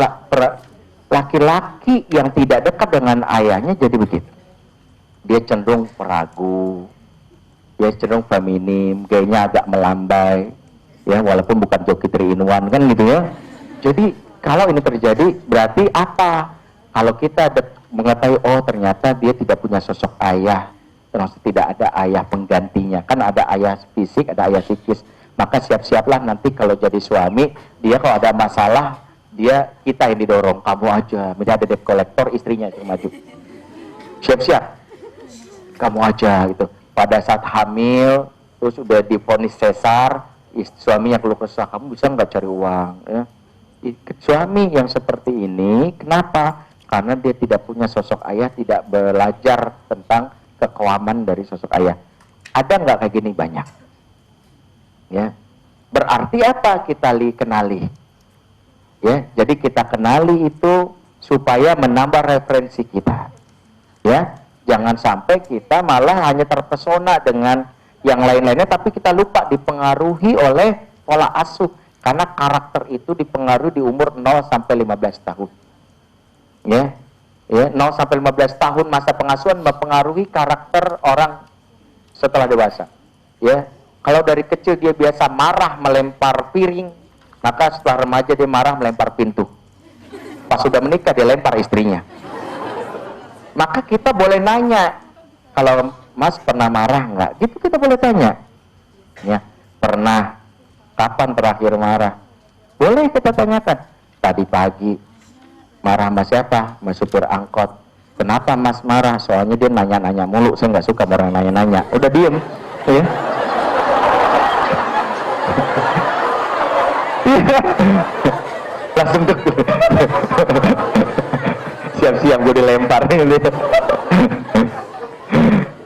laki-laki yang tidak dekat dengan ayahnya jadi begitu. Dia cenderung peragu. Dia cenderung feminim, gayanya agak melambai, ya walaupun bukan joki 3 in 1 kan gitu ya. Jadi kalau ini terjadi berarti apa? Kalau kita mengetahui oh ternyata dia tidak punya sosok ayah, termasuk tidak ada ayah penggantinya, kan ada ayah fisik, ada ayah psikis, maka siap-siaplah nanti kalau jadi suami, dia kalau ada masalah, kita yang didorong, kamu aja, misalnya ada debt collector, istrinya yang maju, siap-siap, kamu aja gitu. Pada saat hamil, terus udah divonis sesar, suaminya keluh kesah, kamu bisa nggak cari uang? Ya. Suami yang seperti ini, kenapa? Karena dia tidak punya sosok ayah, tidak belajar tentang kekewaman dari sosok ayah. Ada nggak kayak gini? Banyak. Ya, berarti apa kita kenali? Ya, jadi kita kenali itu supaya menambah referensi kita. Ya. Jangan sampai kita malah hanya terpesona dengan yang lain-lainnya, tapi kita lupa dipengaruhi oleh pola asuh. Karena karakter itu dipengaruhi di umur 0 sampai 15 tahun. Ya, 0 sampai 15 tahun masa pengasuhan mempengaruhi karakter orang setelah dewasa. Ya, kalau dari kecil dia biasa marah melempar piring, maka setelah remaja dia marah melempar pintu. Pas sudah menikah dia lempar istrinya. Maka kita boleh nanya, kalau Mas pernah marah nggak? Gitu kita boleh tanya. Ya, pernah. Kapan terakhir marah? Boleh kita tanyakan. Tadi pagi. Marah sama siapa? Sama supir angkot. Kenapa Mas marah? Soalnya dia nanya-nanya mulu. Saya nggak suka orang nanya-nanya. Udah diem. Ya. Langsung tuh. Siap-siap gue dilempar gitu.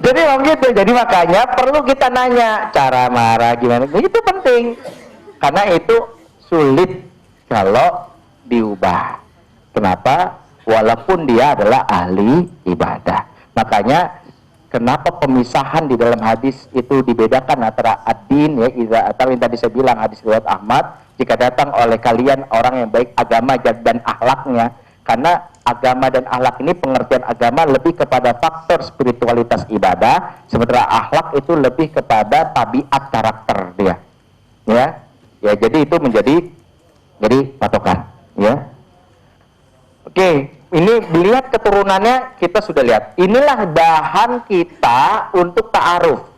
Jadi memang gitu. Jadi makanya perlu kita nanya cara marah gimana. Itu penting. Karena itu sulit kalau diubah. Kenapa? Walaupun dia adalah ahli ibadah. Makanya kenapa pemisahan di dalam hadis itu dibedakan antara ad-din ya, atau yang tadi saya bilang hadis riwayat Ahmad, jika datang oleh kalian orang yang baik agama dan akhlaknya. Karena agama dan akhlak ini, pengertian agama lebih kepada faktor spiritualitas ibadah, sementara akhlak itu lebih kepada tabiat karakter dia. Ya, jadi itu menjadi patokan. Ya, oke, ini lihat keturunannya kita sudah lihat. Inilah bahan kita untuk ta'aruf.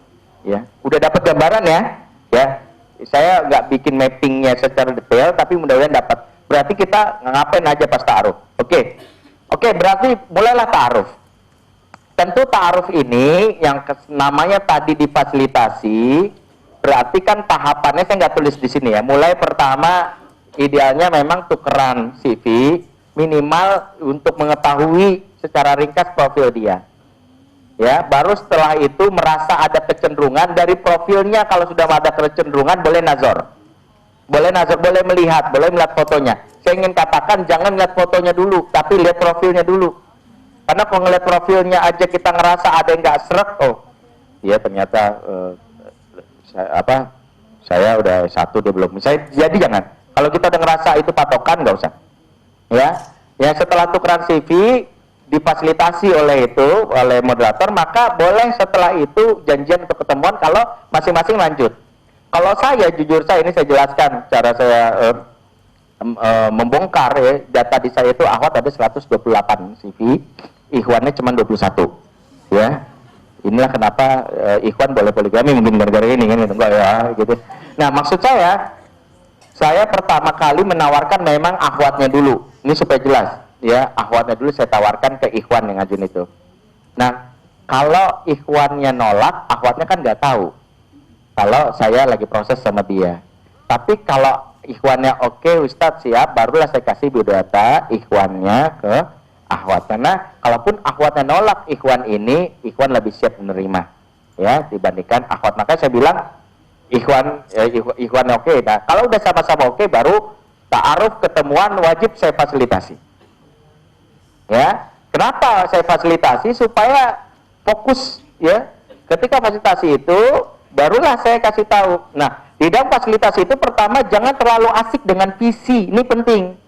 Ya, udah dapat gambaran ya. Ya, saya nggak bikin mappingnya secara detail, tapi mudah-mudahan dapat. Berarti kita ngapain aja pas ta'aruf? Oke, berarti mulailah ta'aruf. Tentu ta'aruf ini yang namanya tadi difasilitasi, berarti kan tahapannya saya nggak tulis di sini ya. Mulai pertama, idealnya memang tukeran CV minimal untuk mengetahui secara ringkas profil dia. Ya, baru setelah itu merasa ada kecenderungan dari profilnya. Kalau sudah ada kecenderungan boleh nazar, boleh melihat fotonya. Saya ingin katakan jangan lihat fotonya dulu, tapi lihat profilnya dulu. Karena kalau ngeliat profilnya aja kita ngerasa ada yang nggak srek, oh iya ternyata saya udah satu dia belum. Jadi jangan. Kalau kita udah ngerasa itu patokan nggak usah. Ya setelah tukeran CV difasilitasi oleh moderator, maka boleh setelah itu janjian untuk ketemuan kalau masing-masing lanjut. Kalau saya jujur ini saya jelaskan cara saya membongkar ya, data di saya itu akhwat ada 128 CV, ikhwannya cuma 21 ya. Inilah kenapa ikhwan boleh poligami mungkin gara-gara ini kan gitu. Nah, maksud saya pertama kali menawarkan memang akhwatnya dulu. Ini supaya jelas ya, akhwatnya dulu saya tawarkan ke ikhwan yang ngajuin itu. Nah, kalau ikhwannya nolak, akhwatnya kan nggak tahu kalau saya lagi proses sama dia. Tapi kalau ikhwannya oke, Ustadz siap, barulah saya kasih biodata ikhwannya ke akhwat. Karena kalaupun akhwatnya nolak ikhwan ini, ikhwan lebih siap menerima ya dibandingkan akhwat. Maka saya bilang ikhwan oke. Nah, kalau udah sama-sama oke, baru ta'aruf ketemuan wajib saya fasilitasi. Ya, kenapa saya fasilitasi? Supaya fokus ya. Ketika fasilitasi itu barulah saya kasih tahu. Nah, di dalam fasilitasi itu pertama jangan terlalu asik dengan visi. Ini penting.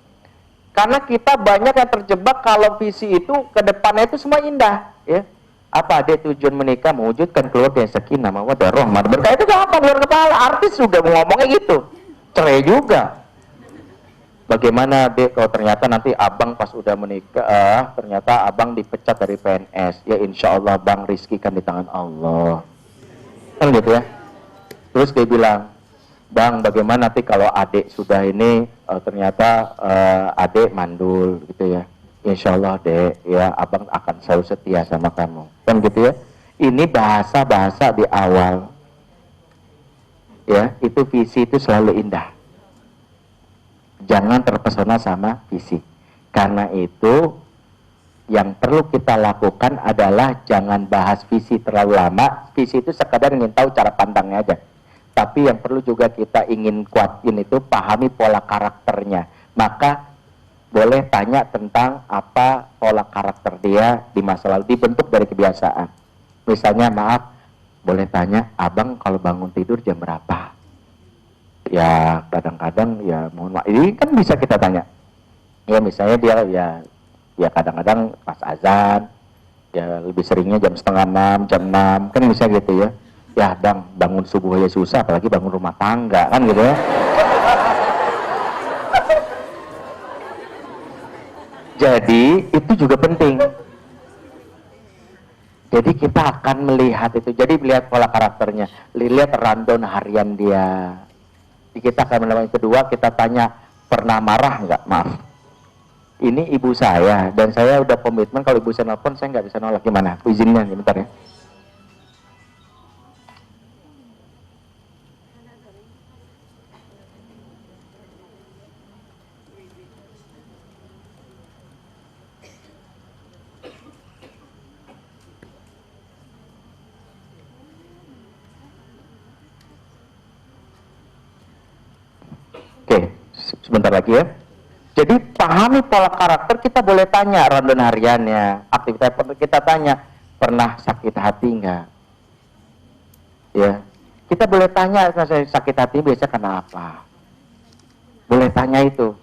Karena kita banyak yang terjebak kalau visi itu ke depannya itu semua indah, ya. Apa dia tujuan menikah mewujudkan keluarga yang sakinah mawaddah rahmah berkah, itu gampang luar kepala. Artis juga ngomongnya gitu. Cerai juga. Bagaimana dek kalau ternyata nanti abang pas udah menikah ternyata abang dipecat dari PNS, ya insya Allah bang rizki kan di tangan Allah, kan gitu ya. Terus dia bilang, bang bagaimana nanti kalau adik sudah ini ternyata adik mandul gitu ya, insya Allah dek ya abang akan selalu setia sama kamu, kan gitu ya. Ini bahasa-bahasa di awal ya, itu visi itu selalu indah. Jangan terpesona sama visi. Karena itu yang perlu kita lakukan adalah jangan bahas visi terlalu lama. Visi itu sekadar ingin tahu cara pandangnya aja. Tapi yang perlu juga kita ingin kuatin itu pahami pola karakternya. Maka boleh tanya tentang apa pola karakter dia di masa lalu, dibentuk dari kebiasaan. Misalnya maaf, boleh tanya, abang kalau bangun tidur jam berapa? Ya kadang-kadang ya mohon maaf, ini kan bisa kita tanya ya, misalnya dia ya kadang-kadang pas azan ya, lebih seringnya jam setengah 6, jam 6 kan bisa gitu ya. Ya bang bangun subuh aja susah apalagi bangun rumah tangga, kan gitu ya. Jadi itu juga penting. Jadi kita akan melihat itu, jadi melihat pola karakternya, lihat rundown harian dia. Kita akan melakukan yang kedua, kita tanya pernah marah nggak? Maaf, ini ibu saya dan saya udah komitmen kalau ibu saya nelfon saya nggak bisa nolak, gimana? Aku izinnya bentar ya. Oke, sebentar lagi ya. Jadi pahami pola karakter, kita boleh tanya rundown hariannya, aktivitas kita tanya, pernah sakit hati nggak? Ya, kita boleh tanya, saya sakit hati biasa karena apa? Boleh tanya itu,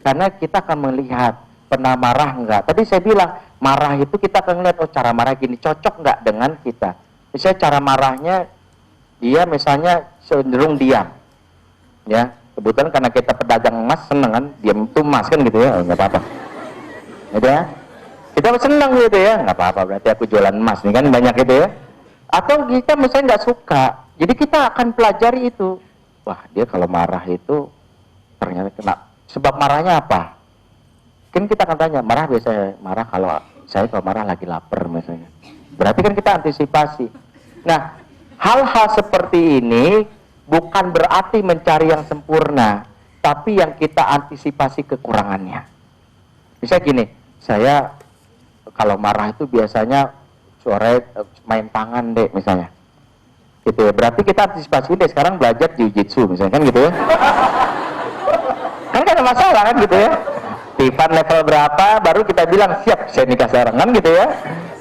karena kita akan melihat pernah marah nggak. Tadi saya bilang marah itu kita akan lihat, oh cara marah gini cocok nggak dengan kita. Misalnya cara marahnya dia misalnya cenderung diam, ya. Kebetulan karena kita pedagang emas seneng kan, diam itu emas kan gitu ya, nggak apa-apa. Gitu ya. Kita seneng gitu ya, nggak apa-apa berarti aku jualan emas nih kan banyak gitu ya. Atau kita misalnya nggak suka, Jadi kita akan pelajari itu. Wah, dia kalau marah itu ternyata kena. Sebab marahnya apa? Kan kita akan tanya, marah biasanya marah kalau saya kalau marah lagi lapar misalnya. Berarti kan kita antisipasi. Nah, hal-hal seperti ini bukan berarti mencari yang sempurna, tapi yang kita antisipasi kekurangannya. Misalnya gini, saya kalau marah itu biasanya sore main tangan deh misalnya. Gitu ya. Berarti kita antisipasi deh sekarang belajar jiu-jitsu misalnya kan gitu ya. Kan gak ada masalah kan gitu ya. Tivan level berapa baru kita bilang siap saya nikah sekarang kan gitu ya.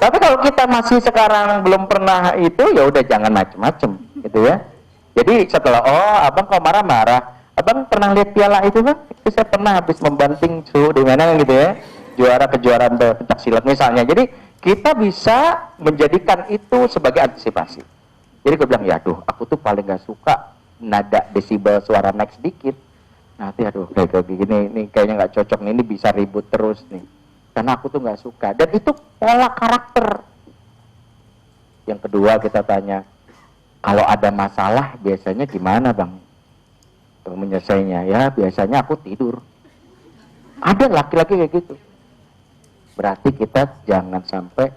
Tapi kalau kita masih sekarang belum pernah itu ya udah jangan macem-macem gitu ya. Jadi setelah abang kalau marah-marah, abang pernah lihat piala itu kan? Itu saya pernah habis membanting suhu di mana gitu ya. Juara kejuaraan pencak silat misalnya. Jadi kita bisa menjadikan itu sebagai antisipasi. Jadi gue bilang ya aduh aku tuh paling gak suka nada desibel suara naik sedikit. Nanti aduh kayak gini ini kayaknya nggak cocok nih, ini bisa ribut terus nih karena aku tuh nggak suka. Dan itu pola karakter. Yang kedua kita tanya, kalau ada masalah biasanya gimana bang menyelesainya? Ya biasanya aku tidur. Ada laki-laki kayak gitu. Berarti kita jangan sampai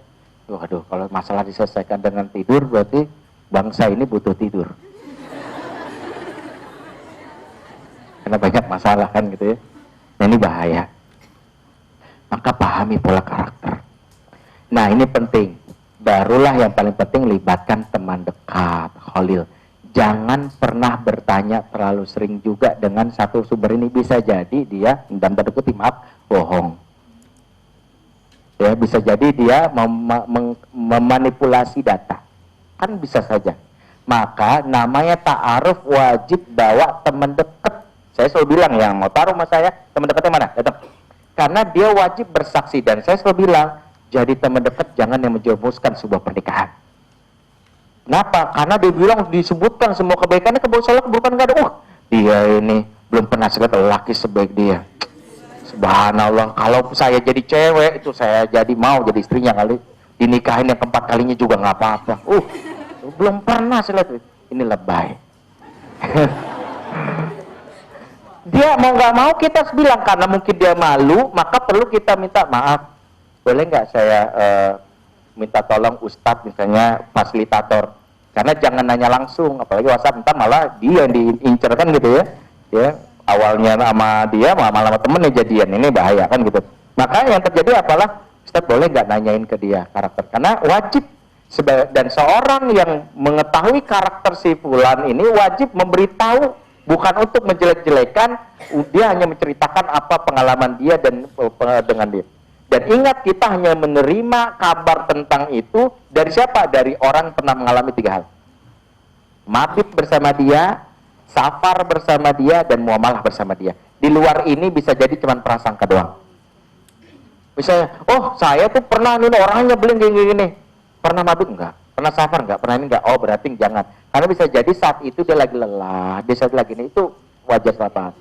aduh kalau masalah diselesaikan dengan tidur berarti bangsa ini butuh tidur. Karena banyak masalah kan gitu ya. Nah ini bahaya. Maka pahami pola karakter. Nah ini penting. Barulah yang paling penting libatkan teman dekat, khalil. Jangan pernah bertanya terlalu sering juga dengan satu sumber ini. Bisa jadi dia, dalam tanda kutip maaf, bohong. Ya bisa jadi dia memanipulasi data. Kan bisa saja. Maka namanya ta'aruf wajib bawa teman dekat. Saya selalu bilang yang mau taruh sama saya, teman dekatnya mana? Datang. Karena dia wajib bersaksi dan saya selalu bilang, jadi teman dekat jangan yang menjerumuskan sebuah pernikahan. Kenapa? Karena dia bilang disebutkan semua kebaikannya, keburukan nggak ada. Dia ini belum pernah sekali laki sebaik dia. Subhanallah, kalau saya jadi cewek itu saya jadi mau jadi istrinya kali. Dinikahin yang keempat kalinya juga nggak apa-apa. Belum pernah saya lihat. Ini lebay. Dia mau nggak mau kita bilang karena mungkin dia malu, maka perlu kita minta maaf. Boleh nggak saya minta tolong ustadz misalnya fasilitator? Karena jangan nanya langsung, apalagi WhatsApp entar malah dia yang diincer kan gitu ya. Ya awalnya sama dia malah sama temennya jadian, ini bahaya kan gitu. Maka yang terjadi apalah ustadz boleh nggak nanyain ke dia karakter? Karena wajib dan seorang yang mengetahui karakter si fulan ini wajib memberitahu. Bukan untuk menjelek-jelekan, dia hanya menceritakan apa pengalaman dia dan dengan dia. Dan ingat kita hanya menerima kabar tentang itu dari siapa? Dari orang pernah mengalami 3 hal. Mabit bersama dia, safar bersama dia, dan muamalah bersama dia. Di luar ini bisa jadi cuma prasangka doang. Misalnya, saya tuh pernah nih orangnya nyebelin gini-gini. Pernah mabit enggak? Pernah safar enggak? Pernah ini enggak? Berarti jangan. Karena bisa jadi saat itu dia lagi lelah, dia saat lagi ini itu wajar salah.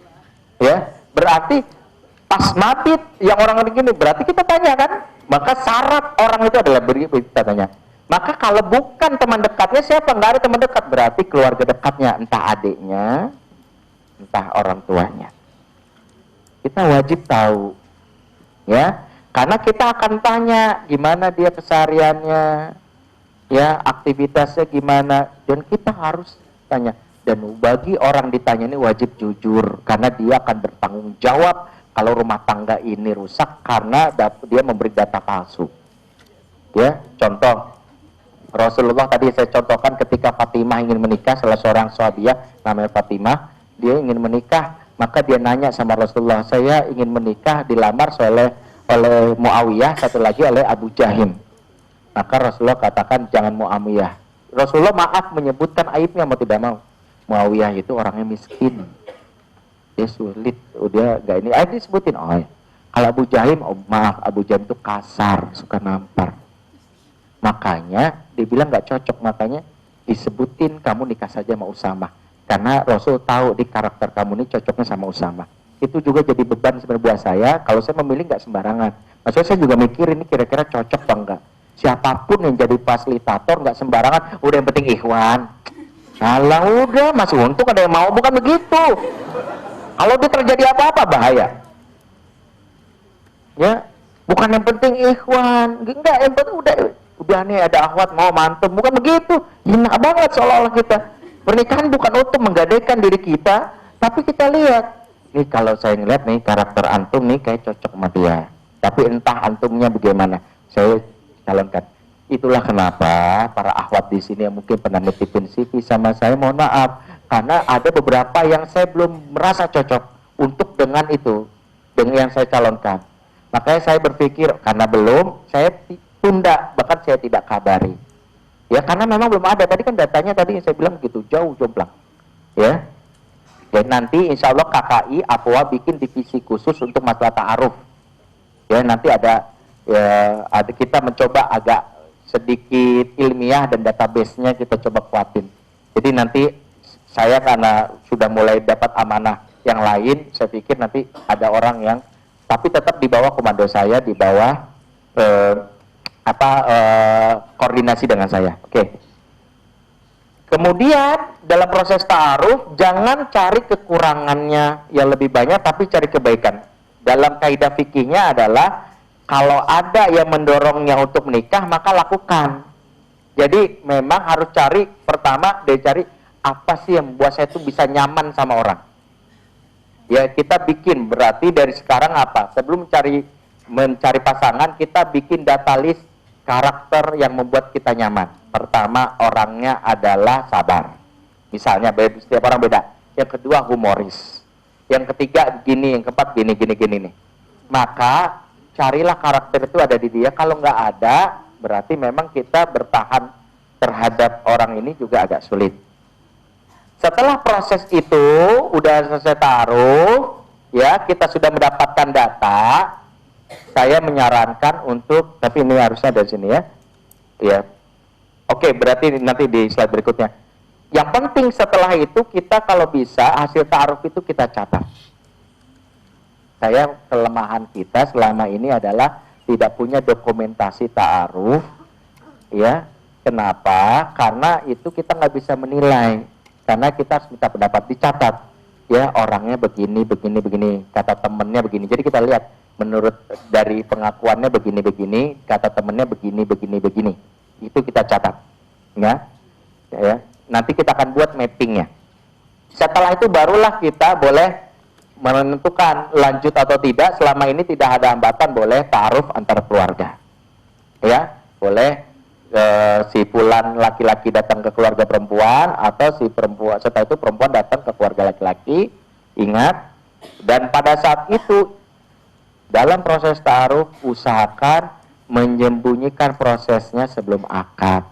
Ya, berarti pas mabit yang orang begini, berarti kita tanya kan? Maka syarat orang itu adalah kita tanya. Maka kalau bukan teman dekatnya siapa? Enggak ada teman dekat, berarti keluarga dekatnya, entah adiknya, entah orang tuanya. Kita wajib tahu, ya, karena kita akan tanya gimana dia kesehariannya. Ya, aktivitasnya gimana, dan kita harus tanya. Dan bagi orang ditanya ini wajib jujur, karena dia akan bertanggung jawab kalau rumah tangga ini rusak karena dia memberi data palsu. Ya, contoh Rasulullah tadi saya contohkan ketika Fatimah ingin menikah, salah seorang sahabiah namanya Fatimah, dia ingin menikah, maka dia nanya sama Rasulullah, saya ingin menikah, dilamar oleh Muawiyah, satu lagi oleh Abu Jahim. Maka Rasulullah katakan jangan Muawiyah. Rasulullah maaf menyebutkan aibnya mau tidak mau. Muawiyah itu orangnya miskin. Dia sulit, dia enggak ini. Aib disebutin. Ya. Kalau Abu Jahim, maaf, Abu Jahim itu kasar, suka nampar. Makanya dibilang enggak cocok, makanya disebutin kamu nikah saja sama Usama. Karena Rasul tahu di karakter kamu ini cocoknya sama Usama. Itu juga jadi beban sebenarnya buat saya. Kalau saya memilih enggak sembarangan. Maksudnya saya juga mikir ini kira-kira cocok atau enggak. Siapapun yang jadi fasilitator nggak sembarangan, udah yang penting ikhwan. Salah udah, masih untung ada yang mau, bukan begitu. Kalau dia terjadi apa-apa bahaya. Ya, bukan yang penting ikhwan, enggak, yang penting udah nih ada akhwat mau mantem, bukan begitu. Hina banget seolah-olah kita. Pernikahan bukan untuk menggadaikan diri kita, tapi kita lihat nih, kalau saya ngeliat nih karakter antum nih kayak cocok sama dia. Tapi entah antumnya bagaimana, saya calonkan. Itulah kenapa para akhwat di sini yang mungkin pernah nitipin CV sama saya, mohon maaf, karena ada beberapa yang saya belum merasa cocok untuk dengan itu, dengan yang saya calonkan. Makanya saya berpikir, karena belum, saya tunda, bahkan saya tidak kabari. Ya, karena memang belum ada. Tadi kan datanya tadi yang saya bilang gitu, jauh jomplang. Ya. Dan nanti insya Allah KKI, APOA bikin divisi khusus untuk masalah ta'aruf. Ya, nanti ada kita mencoba agak sedikit ilmiah dan database-nya kita coba kuatin. Jadi nanti saya karena sudah mulai dapat amanah yang lain, saya pikir nanti ada orang yang tapi tetap di bawah komando saya, di bawah koordinasi dengan saya. Oke. Kemudian dalam proses ta'aruf jangan cari kekurangannya yang lebih banyak, tapi cari kebaikan. Dalam kaidah fikihnya adalah kalau ada yang mendorongnya untuk menikah, maka lakukan. Jadi memang harus cari, pertama dia cari apa sih yang membuat saya itu bisa nyaman sama orang. Ya, kita bikin berarti dari sekarang apa? Sebelum mencari pasangan, kita bikin data list karakter yang membuat kita nyaman. Pertama, orangnya adalah sabar. Misalnya, setiap orang beda. Yang kedua, humoris. Yang ketiga, gini. Yang keempat, gini nih. Maka, carilah karakter itu ada di dia. Kalau nggak ada, berarti memang kita bertahan terhadap orang ini juga agak sulit. Setelah proses itu udah selesai taruh, ya kita sudah mendapatkan data. Saya menyarankan untuk, tapi ini harusnya dari sini ya. Ya, oke, berarti nanti di slide berikutnya. Yang penting setelah itu kita kalau bisa hasil taruh itu kita catat. Kelemahan kita selama ini adalah tidak punya dokumentasi ta'aruf. Ya, kenapa? Karena itu kita nggak bisa menilai. Karena kita harus minta pendapat, dicatat. Ya, orangnya begini, kata temennya begini. Jadi kita lihat, menurut dari pengakuannya begini, kata temennya begini. Itu kita catat. Ya, nanti kita akan buat mappingnya. Setelah itu barulah kita boleh menentukan lanjut atau tidak. Selama ini tidak ada hambatan, boleh ta'aruf antar keluarga. Ya, boleh si fulan laki-laki datang ke keluarga perempuan, atau si perempuan setelah itu perempuan datang ke keluarga laki-laki. Ingat, dan pada saat itu dalam proses ta'aruf usahakan menyembunyikan prosesnya sebelum akad.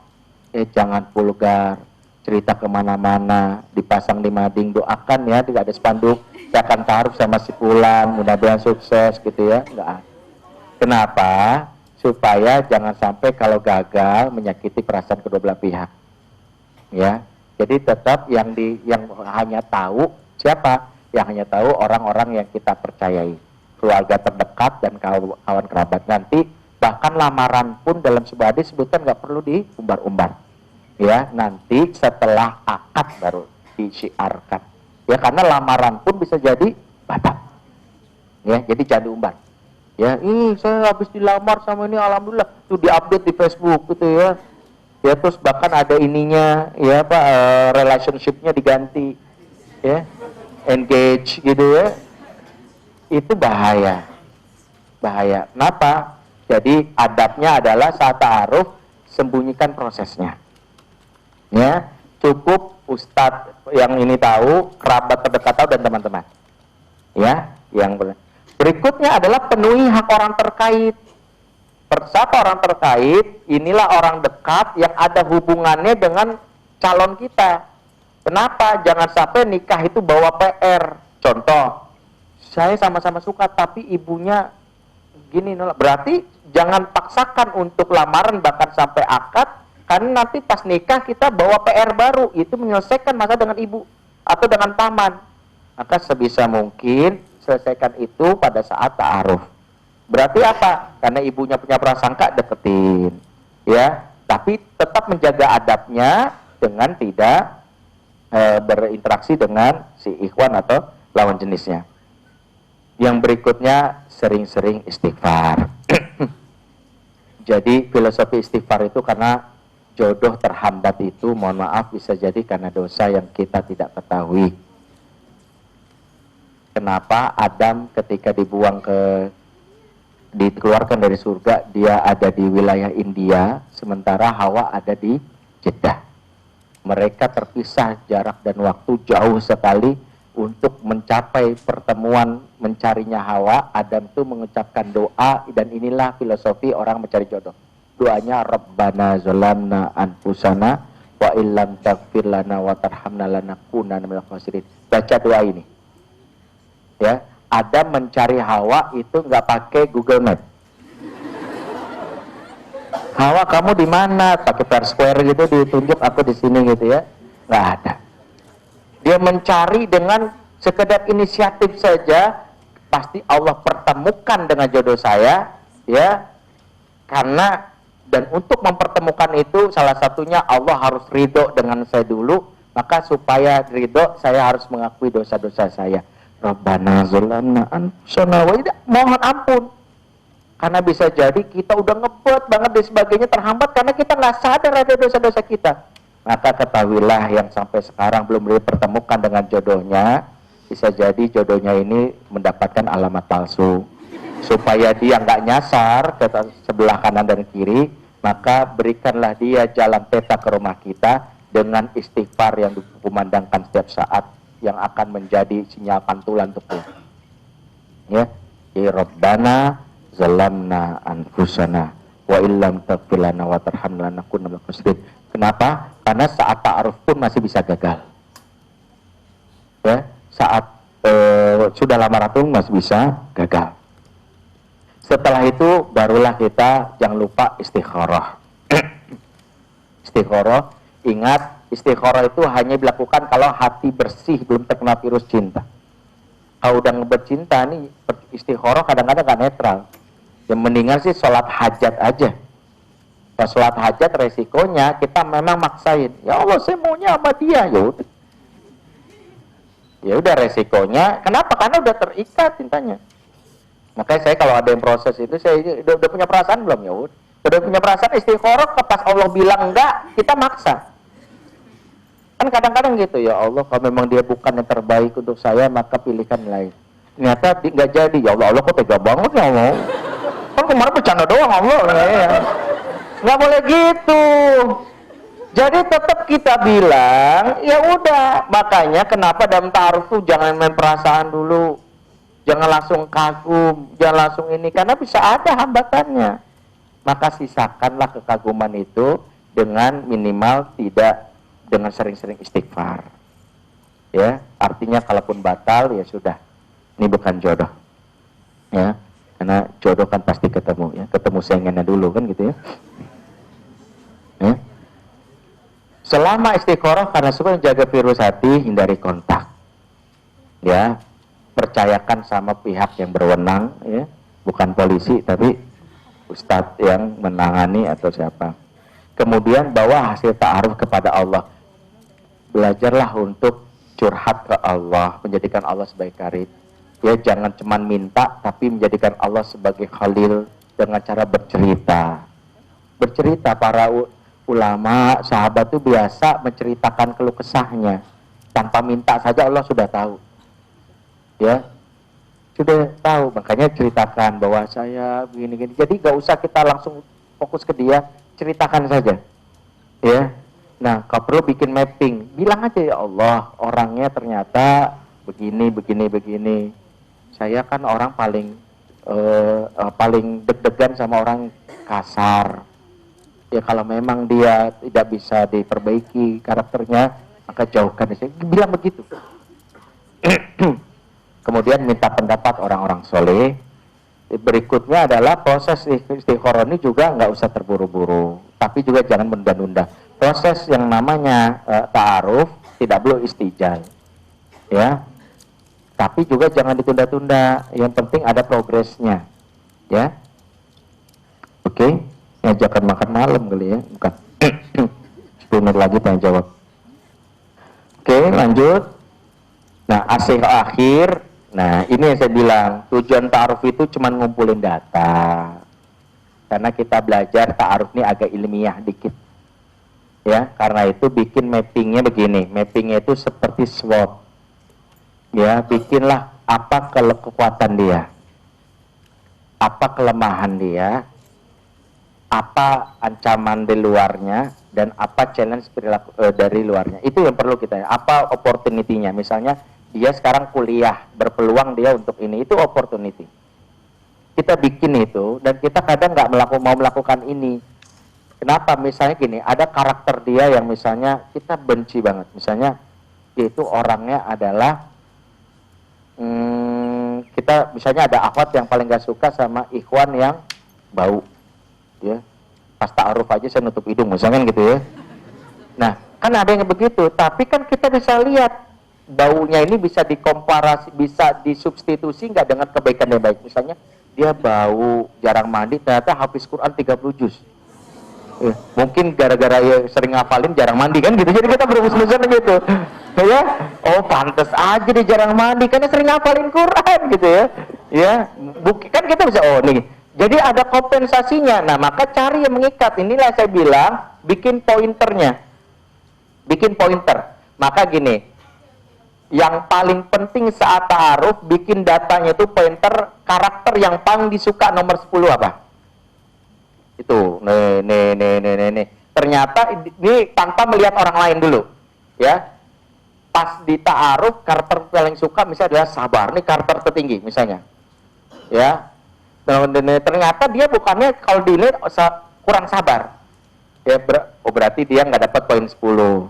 Jangan vulgar, cerita kemana-mana, dipasang di mading, doakan ya, tidak ada spanduk, saya akan ta'aruf sama si fulan, mudah-mudahan sukses gitu ya. Enggak. Kenapa? Supaya jangan sampai kalau gagal menyakiti perasaan kedua belah pihak. Ya, jadi tetap yang hanya tahu siapa? Yang hanya tahu orang-orang yang kita percayai, keluarga terdekat dan kawan kerabat. Nanti bahkan lamaran pun dalam sebuah hadis sebutkan nggak perlu diumbar-umbar. Ya, nanti setelah akad baru disiarkan. Ya, karena lamaran pun bisa jadi batal. Ya, jadi jangan diumbar. Ya, saya habis dilamar sama ini, alhamdulillah, tuh diupdate di Facebook gitu ya. Ya, terus bahkan ada ininya, ya Pak, relationship-nya diganti, ya, engage gitu ya. Itu bahaya. Kenapa? Jadi adabnya adalah saat ta'aruf sembunyikan prosesnya. Ya, cukup ustadz yang ini tahu, kerabat terdekat tahu, dan teman-teman. Ya, yang boleh. Berikutnya adalah penuhi hak orang terkait. Siapa orang terkait? Inilah orang dekat yang ada hubungannya dengan calon kita. Kenapa? Jangan sampai nikah itu bawa PR. Contoh, saya sama-sama suka tapi ibunya gini nolak. Berarti jangan paksakan untuk lamaran bahkan sampai akad, karena nanti pas nikah kita bawa PR baru. Itu menyelesaikan masalah dengan ibu atau dengan paman. Maka sebisa mungkin selesaikan itu pada saat ta'aruf. Berarti apa? Karena ibunya punya prasangka, deketin. Ya, tapi tetap menjaga adabnya dengan tidak berinteraksi dengan si ikhwan atau lawan jenisnya. Yang berikutnya, sering-sering istighfar. Jadi filosofi istighfar itu karena jodoh terhambat itu, mohon maaf, bisa jadi karena dosa yang kita tidak ketahui. Kenapa Adam ketika dikeluarkan dari surga, dia ada di wilayah India, sementara Hawa ada di Jeddah. Mereka terpisah jarak dan waktu jauh sekali. Untuk mencapai pertemuan mencarinya Hawa, Adam itu mengucapkan doa, dan inilah filosofi orang mencari jodoh. Doanya, Rabbana zalamna anfusana wa illam taghfir lana wa tarhamna lanakunanna minal khasirin. Baca doa ini. Ya, Adam mencari Hawa itu nggak pakai Google Map. Hawa, kamu di mana? Pakai Foursquare gitu ditunjuk, aku di sini gitu ya. Nggak ada. Dia mencari dengan sekedar inisiatif saja, pasti Allah pertemukan dengan jodoh saya, ya. Karena dan untuk mempertemukan itu salah satunya Allah harus ridho dengan saya dulu, maka supaya ridho saya harus mengakui dosa-dosa saya. Rabbana zalamna anfusana wa mohon ampun. Karena bisa jadi kita udah ngebet banget dan sebagainya, terhambat karena kita nggak sadar ada dosa-dosa kita. Maka ketahuilah yang sampai sekarang belum dipertemukan dengan jodohnya, bisa jadi jodohnya ini mendapatkan alamat palsu. Supaya dia nggak nyasar ke sebelah kanan dan kiri, maka berikanlah dia jalan peta ke rumah kita dengan istighfar yang dikumandangkan setiap saat, yang akan menjadi sinyal pantulan untuk dia. Ya, ya Rabbana zalamna anfusana wa illam taghfir lana wa tarhamna lanakunanna minal khasirin. Kenapa? Karena saat ta'aruf pun masih bisa gagal. Ya, saat sudah lamaran pun masih bisa gagal. Setelah itu barulah kita jangan lupa istikharah. Istikharah, ingat istikharah itu hanya dilakukan kalau hati bersih, belum terkena virus cinta. Kalau udah bercinta nih, istikharah kadang-kadang gak netral. Yang mendingan sih sholat hajat aja. Pas sholat hajat resikonya kita memang maksain, ya Allah saya maunya sama dia, ya udah resikonya. Kenapa? Karena udah terikat cintanya. Makanya saya kalau ada yang proses itu, saya udah punya perasaan belum, ya udah punya perasaan, istikharah, pas Allah bilang enggak, kita maksa. Kan kadang-kadang gitu, ya Allah kalau memang dia bukan yang terbaik untuk saya, maka pilihkan lain. Ternyata nggak jadi, ya Allah kok tega banget ya Allah. Kan kemarin bercanda doang Allah ya. Nggak boleh gitu. Jadi tetap kita bilang, ya udah. Makanya kenapa dalam ta'aruf tuh jangan main perasaan dulu. Jangan langsung kagum, jangan langsung ini, karena bisa ada hambatannya. Maka sisakanlah kekaguman itu dengan minimal tidak dengan sering-sering istighfar. Ya, artinya kalaupun batal ya sudah. Ini bukan jodoh. Ya, karena jodoh kan pasti ketemu ya. Ketemu saingannya dulu kan gitu ya. Ya. Selama istikharah, karena supaya menjaga virus hati, hindari kontak. Ya, percayakan sama pihak yang berwenang, ya, bukan polisi tapi ustadz yang menangani atau siapa. Kemudian bawa hasil ta'aruf kepada Allah. Belajarlah untuk curhat ke Allah, menjadikan Allah sebagai karib. Ya, jangan cuma minta, tapi menjadikan Allah sebagai khalil dengan cara bercerita. Bercerita, para ulama, sahabat itu biasa menceritakan keluh kesahnya. Tanpa minta saja Allah sudah tahu. Ya, sudah tahu. Makanya ceritakan bahwa saya begini-gini. Jadi gak usah kita langsung fokus ke dia, ceritakan saja. Ya, nah kalau perlu bikin mapping, bilang aja, ya Allah orangnya ternyata begini, begini, begini. Saya kan orang paling deg-degan sama orang kasar. Ya kalau memang dia tidak bisa diperbaiki karakternya, maka jauhkan dia. Bilang begitu. Kemudian minta pendapat orang-orang soleh. Berikutnya adalah proses istikharah ini juga nggak usah terburu-buru, tapi juga jangan menunda-nunda. Proses yang namanya ta'aruf tidak perlu istijal, ya. Tapi juga jangan ditunda-tunda. Yang penting ada progresnya, ya. Oke. Ngajakan makan malam kali ya, bukan. 10 menit lagi tanya jawab. Oke, lanjut. Nah, akhir. Nah, ini yang saya bilang, tujuan ta'aruf itu cuma ngumpulin data. Karena kita belajar ta'aruf ini agak ilmiah dikit. Ya, karena itu bikin mappingnya begini. Mappingnya itu seperti SWOT. Ya, bikinlah apa kekuatan dia, apa kelemahan dia, apa ancaman di luarnya, dan apa challenge perilaku dari luarnya. Itu yang perlu kita, apa opportunity-nya. Misalnya dia sekarang kuliah, berpeluang dia untuk ini, itu opportunity. Kita bikin itu, dan kita kadang nggak mau melakukan ini. Kenapa? Misalnya gini, ada karakter dia yang misalnya kita benci banget. Misalnya dia itu orangnya adalah kita misalnya ada akhwat yang paling gak suka sama ikhwan yang bau, ya. Pas ta'aruf aja saya nutup hidung, misalnya gitu ya. Nah, kan ada yang begitu, tapi kan kita bisa lihat baunya ini bisa dikomparasi, bisa disubstitusi nggak dengan kebaikan yang baik. Misalnya dia bau jarang mandi, ternyata hafiz Quran 30 juz. Mungkin gara-gara ya sering ngapalin jarang mandi kan gitu, jadi kita berhusnuzon gitu ya. Oh pantas aja dia jarang mandi karena sering ngapalin Quran gitu ya. Ya kan kita bisa, oh nih, jadi ada kompensasinya. Nah maka cari yang mengikat. Inilah saya bilang bikin pointernya, bikin pointer. Maka gini, yang paling penting saat ta'aruf bikin datanya itu pointer karakter yang paling disuka nomor 10 apa? Itu nih. Ternyata ini tanpa melihat orang lain dulu, ya. Pas di ta'aruf karakter paling suka misalnya adalah sabar, nih karakter tertinggi misalnya, ya. Ternyata dia bukannya kalau dilihat kurang sabar, ya. Berarti dia nggak dapat poin 10.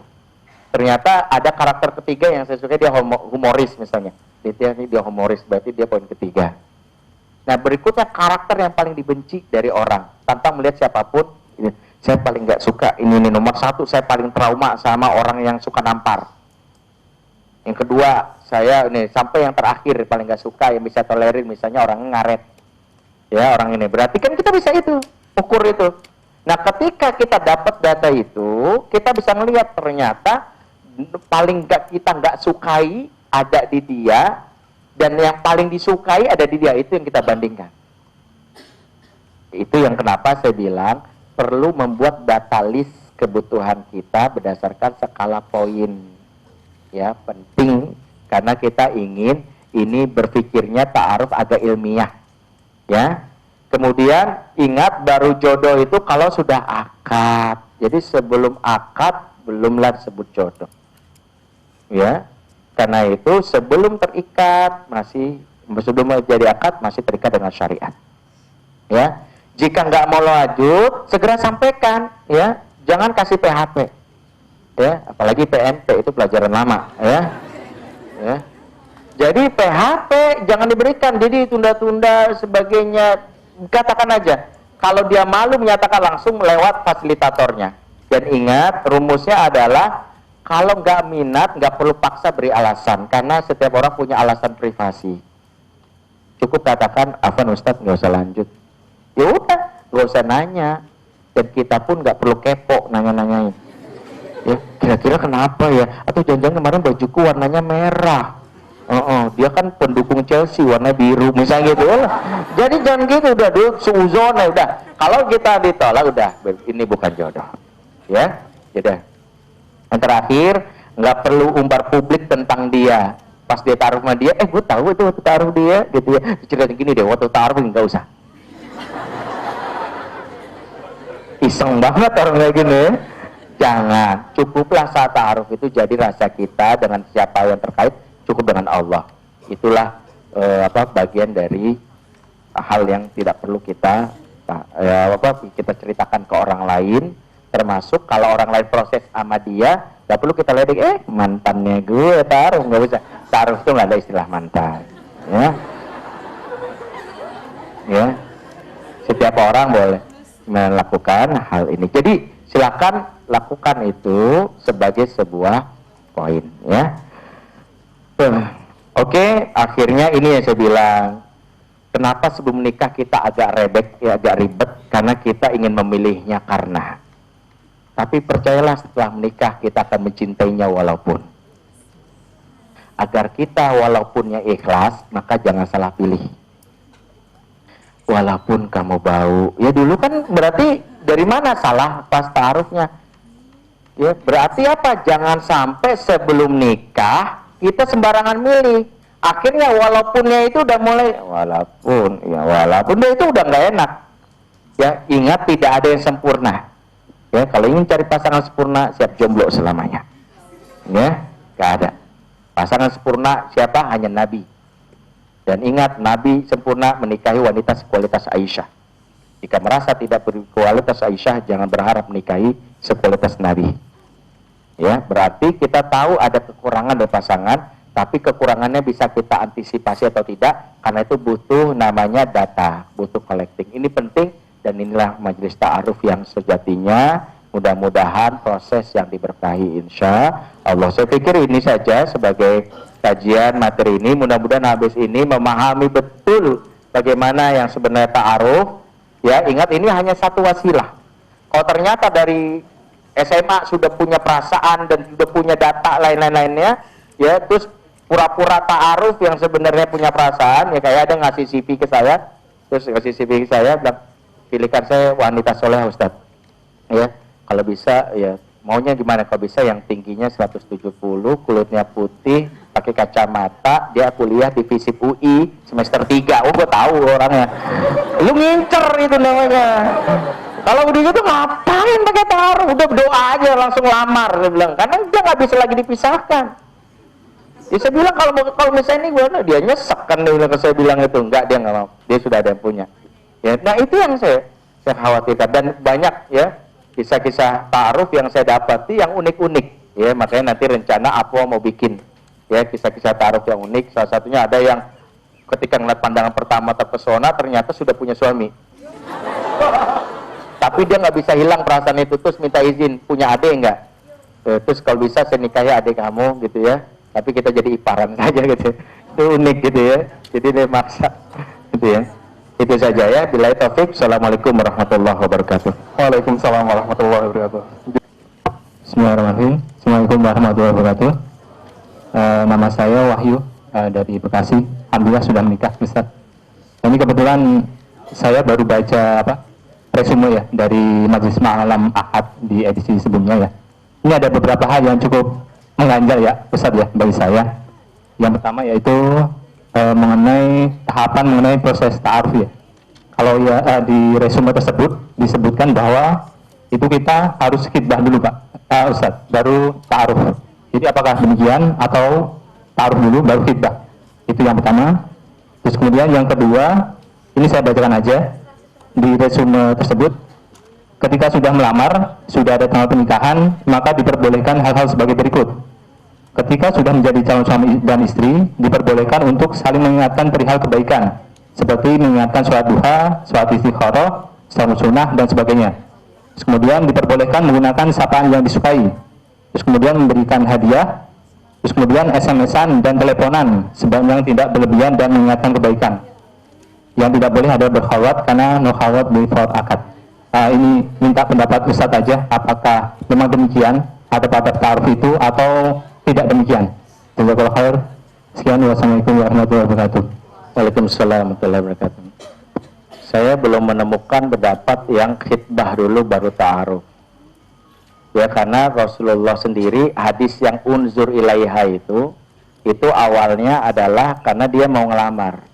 Ternyata ada karakter ketiga yang saya suka, dia humoris misalnya, dia humoris, berarti dia poin ketiga. Nah berikutnya karakter yang paling dibenci dari orang tanpa melihat siapapun. Saya paling nggak suka ini nomor 1, saya paling trauma sama orang yang suka nampar. Yang kedua saya ini, sampai yang terakhir paling nggak suka yang bisa tolerir misalnya orang ngaret, ya orang ini. Berarti kan kita bisa itu ukur itu. Nah ketika kita dapat data itu, kita bisa melihat ternyata paling kita nggak sukai ada di dia, dan yang paling disukai ada di dia. Itu yang kita bandingkan. Itu yang kenapa saya bilang perlu membuat data list kebutuhan kita berdasarkan skala poin. Ya, penting karena kita ingin ini berpikirnya ta'aruf agak ilmiah. Ya. Kemudian ingat baru jodoh itu kalau sudah akad. Jadi sebelum akad belumlah disebut jodoh. Ya. Karena itu sebelum terikat sebelum jadi akad masih terikat dengan syariat. Ya, jika nggak mau lanjut segera sampaikan, ya, jangan kasih PHP, ya, apalagi PNP itu pelajaran lama, ya. Ya. Jadi PHP jangan diberikan, jadi tunda-tunda sebagainya. Katakan aja, kalau dia malu menyatakan langsung lewat fasilitatornya. Dan ingat rumusnya adalah kalau nggak minat, nggak perlu paksa beri alasan, karena setiap orang punya alasan privasi. Cukup katakan, Afan Ustadz nggak usah lanjut. Ya udah, nggak usah nanya. Dan kita pun nggak perlu kepo nanya-nanyain. Ya, kira-kira kenapa ya? Atau jangan-jangan kemarin bajuku warnanya merah. Dia kan pendukung Chelsea, warna biru, misalnya gitu. Jadi jangan gitu, udah suuzon ya udah. Kalau kita ditolak, udah, ini bukan jodoh. Ya, udah. Yang terakhir, nggak perlu umbar publik tentang dia. Pas dia taruh sama dia, gue tahu itu waktu taruh dia, gitu ya. Cerita gini deh, waktu taruh nggak usah. Iseng banget orang kayak gini. Jangan, cukuplah saat taruh itu jadi rasa kita dengan siapa yang terkait, cukup dengan Allah. Itulah bagian dari hal yang tidak perlu kita ceritakan ke orang lain. Termasuk kalau orang lain proses sama dia, gak perlu kita ledek, mantannya gue taruh, nggak bisa. Taruh itu nggak ada istilah mantan, ya. Setiap orang boleh melakukan hal ini. Jadi silakan lakukan itu sebagai sebuah poin, ya. Oke, akhirnya ini yang saya bilang. Kenapa sebelum menikah kita agak agak ribet, karena kita ingin memilihnya karena. Tapi percayalah setelah menikah kita akan mencintainya walaupun. agar kita walaupunnya ikhlas, maka jangan salah pilih. Walaupun kamu bau, ya dulu kan berarti dari mana salah pas ta'arufnya? Ya berarti apa? Jangan sampai sebelum nikah kita sembarangan milih. Akhirnya walaupunnya itu udah mulai walaupun itu udah nggak enak. Ya ingat tidak ada yang sempurna. Ya kalau ingin cari pasangan sempurna siap jomblo selamanya. Ya nggak ada. Pasangan sempurna siapa? Hanya Nabi. Dan ingat, Nabi sempurna menikahi wanita sekualitas Aisyah. Jika merasa tidak berkualitas Aisyah, jangan berharap menikahi sekualitas Nabi. Ya, berarti kita tahu ada kekurangan dari pasangan, tapi kekurangannya bisa kita antisipasi atau tidak, karena itu butuh namanya data, butuh collecting. Ini penting, dan inilah majelis ta'aruf yang sejatinya. Mudah-mudahan proses yang diberkahi insya Allah. Saya pikir ini saja sebagai kajian materi ini. Mudah-mudahan habis ini memahami betul bagaimana yang sebenarnya ta'aruf. Ya, ingat ini hanya satu wasilah. Kalau ternyata dari SMA sudah punya perasaan dan sudah punya data lain-lainnya, ya terus pura-pura ta'aruf yang sebenarnya punya perasaan, ya kayak ada ngasih CV ke saya, terus ngasih CV ke saya, bilang pilihkan saya wanita soleh Ustadz. Ya. Kalau bisa ya maunya gimana? Kalau bisa yang tingginya 170, kulitnya putih, pakai kacamata, dia kuliah di FISIP UI semester 3. Oh, gue tahu orangnya. Lu ngincer itu namanya. Kalau udah gitu ngapain pakai taruh? Udah berdoa aja langsung lamar, dia bilang. Karena dia nggak bisa lagi dipisahkan. Ya, saya bilang kalau misalnya ini gue, dia nyesek kan, dia bilang, saya bilang itu enggak, dia nggak mau. Dia sudah ada yang punya. Ya, nah itu yang saya khawatirkan, dan banyak ya kisah-kisah ta'aruf yang saya dapati yang unik-unik. Ya, makanya nanti rencana apa mau bikin ya kisah-kisah ta'aruf yang unik. Salah satunya ada yang ketika ngeliat pandangan pertama terpesona ternyata sudah punya suami. Tapi dia nggak bisa hilang perasaan itu, terus minta izin, punya adik nggak? Terus kalau bisa saya nikahi adik kamu gitu ya. Tapi kita jadi iparan saja gitu. Itu unik gitu ya. Jadi dia maksa gitu ya. Itu saja ya. Billahi taufik. Assalamualaikum warahmatullahi wabarakatuh. Waalaikumsalam warahmatullahi wabarakatuh. Bismillahirrahmanirrahim. Assalamualaikum warahmatullahi wabarakatuh. Nama saya Wahyu dari Bekasi. Alhamdulillah sudah menikah, Ustaz. Ini kebetulan saya baru baca resume ya dari Majelis Malam Ahad di edisi sebelumnya ya. Ini ada beberapa hal yang cukup mengganjal ya, Ustaz ya, bagi saya. Yang pertama yaitu mengenai tahapan mengenai proses ta'aruf ya. Kalau ya di resume tersebut disebutkan bahwa itu kita harus khitbah dulu Pak Ustadz, baru ta'aruf. Jadi apakah demikian atau ta'aruf dulu baru khitbah? Itu yang pertama. Terus kemudian yang kedua, ini saya bacakan aja di resume tersebut. Ketika sudah melamar, sudah ada tanggal pernikahan, maka diperbolehkan hal-hal sebagai berikut. Ketika sudah menjadi calon suami dan istri, diperbolehkan untuk saling mengingatkan perihal kebaikan, seperti mengingatkan sholat duha, sholat istikharah, saum sunnah, dan sebagainya. Terus kemudian diperbolehkan menggunakan sapaan yang disukai. Terus kemudian memberikan hadiah. Terus kemudian SMS-an dan teleponan, sebanyak tidak berlebihan dan mengingatkan kebaikan. Yang tidak boleh ada berkhawat karena no khawat before akad. Ini minta pendapat Ustadz aja, apakah memang demikian ada pada ta'aruf itu atau tidak demikian. Jazakallahu khair. Sekian, wassalamualaikum warahmatullahi wabarakatuh. Waalaikumsalam warahmatullahi wabarakatuh. Saya belum menemukan pendapat yang khitbah dulu baru ta'aruf. Ya, karena Rasulullah sendiri hadis yang unzur ilaiha itu awalnya adalah karena dia mau ngelamar.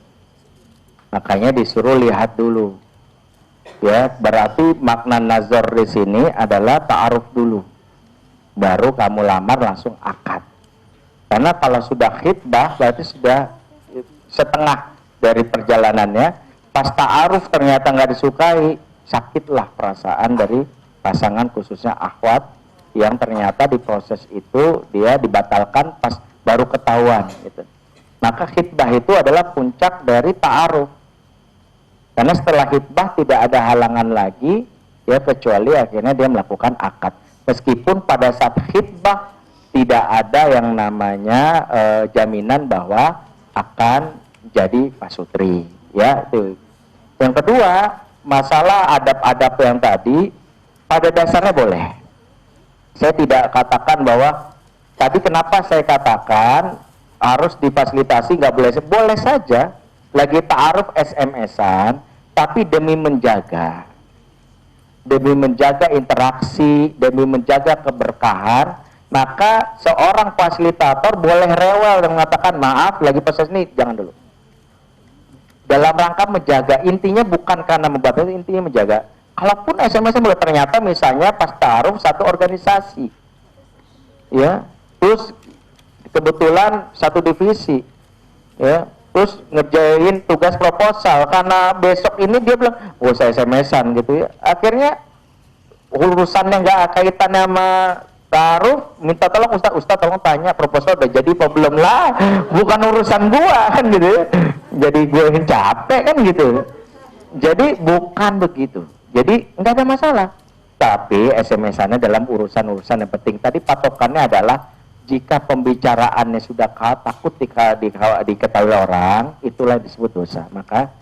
Makanya disuruh lihat dulu. Ya, berarti makna nazar di sini adalah ta'aruf dulu. Baru kamu lamar langsung akad. Karena kalau sudah khitbah berarti sudah setengah dari perjalanannya. Pas ta'aruf ternyata nggak disukai, sakitlah perasaan dari pasangan, khususnya akhwat yang ternyata di proses itu dia dibatalkan pas baru ketahuan gitu. Maka khitbah itu adalah puncak dari ta'aruf. Karena setelah khitbah tidak ada halangan lagi ya, kecuali akhirnya dia melakukan akad. Meskipun pada saat khitbah tidak ada yang namanya jaminan bahwa akan jadi pasutri ya itu. Yang kedua, masalah adab-adab yang tadi pada dasarnya boleh. Saya tidak katakan bahwa tadi kenapa saya katakan harus difasilitasi, nggak boleh, boleh saja lagi ta'aruf SMS-an, tapi demi menjaga interaksi, demi menjaga keberkahan, maka seorang fasilitator boleh rewel dan mengatakan maaf lagi proses ini, jangan dulu, dalam rangka menjaga. Intinya bukan karena membatasi, intinya menjaga. Kalaupun SMS boleh, ternyata misalnya pas ta'aruf satu organisasi, ya, terus kebetulan satu divisi, ya, terus ngerjain tugas proposal, karena besok ini dia bilang, oh saya SMS-an gitu ya, akhirnya urusannya nggak kaitannya sama taruh, minta tolong Ustaz tolong tanya proposal udah jadi apa belum, lah bukan urusan gua kan gitu ya. Jadi gue yang capek kan gitu, jadi bukan begitu, jadi nggak ada masalah. Tapi SMS-annya dalam urusan-urusan yang penting. Tadi patokannya adalah jika pembicaraannya sudah takut diketahui orang, itulah disebut dosa. Maka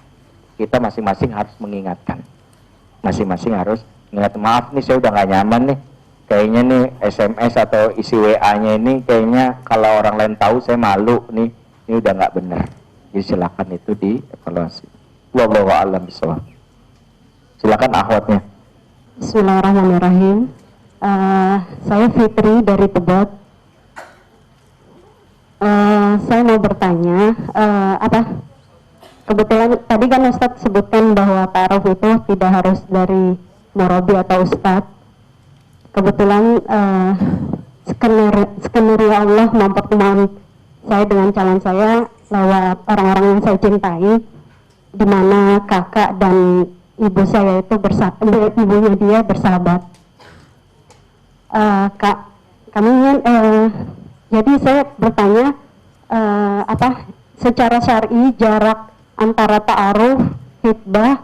kita masing-masing harus mengingatkan. Masing-masing harus ingat, maaf nih saya udah nggak nyaman nih. Kayaknya nih SMS atau isi WA-nya ini kayaknya kalau orang lain tahu saya malu nih. Ini udah nggak benar. Jadi silakan itu dievaluasi. Wallahu a'lam bishawab. Silakan akhwatnya. Bismillahirrahmanirrahim. Saya Fitri dari Tebet. Saya mau bertanya, kebetulan tadi kan Ustadz sebutkan bahwa ta'aruf itu tidak harus dari murabi atau Ustadz. Kebetulan skenario Allah mempertemukan saya dengan calon saya lewat orang-orang yang saya cintai, di mana kakak dan ibu saya itu ibunya dia bersahabat. Kami ingin jadi saya bertanya, secara syar'i jarak antara ta'aruf, khitbah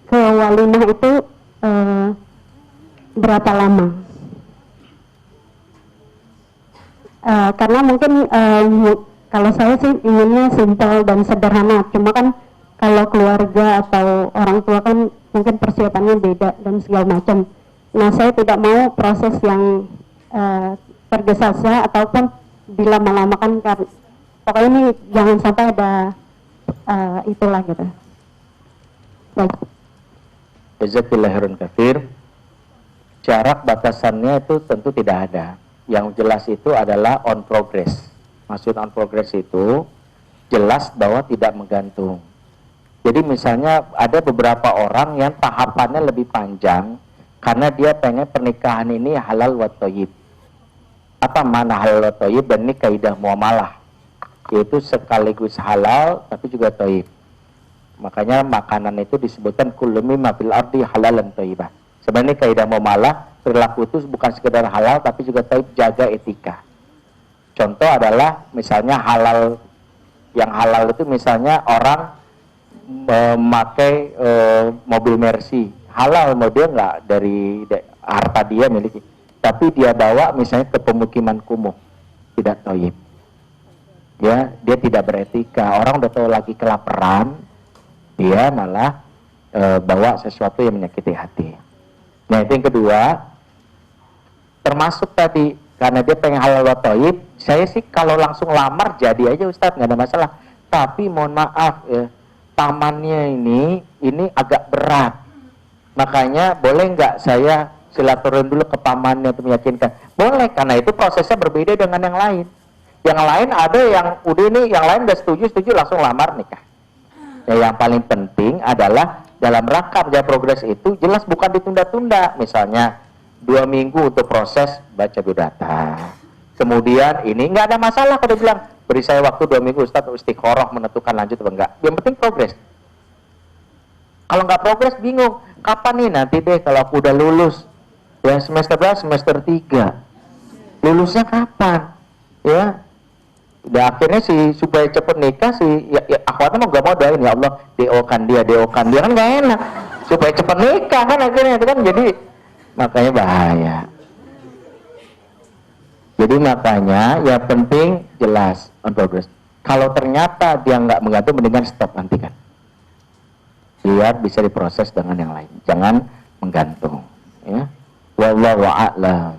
ke walimah itu berapa lama? Karena mungkin kalau saya sih inginnya simpel dan sederhana, cuma kan kalau keluarga atau orang tua kan mungkin persiapannya beda dan segala macam. Nah, saya tidak mau proses yang tergesa-gesa ataupun dilama-lamakan, karena pokoknya ini jangan sampai ada itulah gitu. Baik. Jazakallahu khairan. Jarak batasannya itu tentu tidak ada. Yang jelas itu adalah on progress. Maksud on progress itu jelas bahwa tidak menggantung. Jadi misalnya ada beberapa orang yang tahapannya lebih panjang karena dia pengen pernikahan ini halal wa thayyib. Apa mana halal wa thayyib? Dan ini kaidah muamalah, yaitu sekaligus halal tapi juga thayyib. Makanya makanan itu disebutkan kullu mimma fil ardi halalan thayyibah. Sebenarnya kaidah muamalah, perilaku itu bukan sekedar halal tapi juga thayyib, jaga etika. Contoh adalah misalnya halal, yang halal itu misalnya orang memakai mobil Mercy, halal, mau dia nggak dari harta dia miliki, tapi dia bawa misalnya ke pemukiman kumuh, tidak thayyib. Ya, dia tidak beretika. Orang udah tahu lagi kelaparan, dia malah bawa sesuatu yang menyakiti hati. Nah, itu yang kedua. Termasuk tadi karena dia pengen halal wa thayyib, saya sih kalau langsung lamar jadi aja Ustadz, nggak ada masalah. Tapi mohon maaf ya, tamannya ini agak berat. Makanya boleh nggak saya silaturahim dulu ke pamannya untuk meyakinkan? Boleh, karena itu prosesnya berbeda dengan yang lain. Yang lain ada yang udah ini, yang lain udah setuju langsung lamar nikah. Ya, yang paling penting adalah dalam rangka menjaga progres itu jelas bukan ditunda-tunda. Misalnya 2 minggu untuk proses baca biodata. Kemudian ini nggak ada masalah kalau dia bilang beri saya waktu 2 minggu Ustadz istiqoroh menentukan lanjut atau enggak. Yang penting progres. Kalau nggak progres bingung, kapan nih nanti deh kalau aku udah lulus. Ya semester berapa? Semester 3. Lulusnya kapan? Ya. Dan akhirnya supaya cepet nikah akhwatnya mau gak mau doain, ya Allah doakan dia kan gak enak. Supaya cepet nikah kan akhirnya itu kan, jadi makanya bahaya. Jadi makanya yang penting jelas on progress. Kalau ternyata dia nggak menggantung, mendingan stop nanti kan. Biar bisa diproses dengan yang lain. Jangan menggantung. Ya. Wallahu a'lam.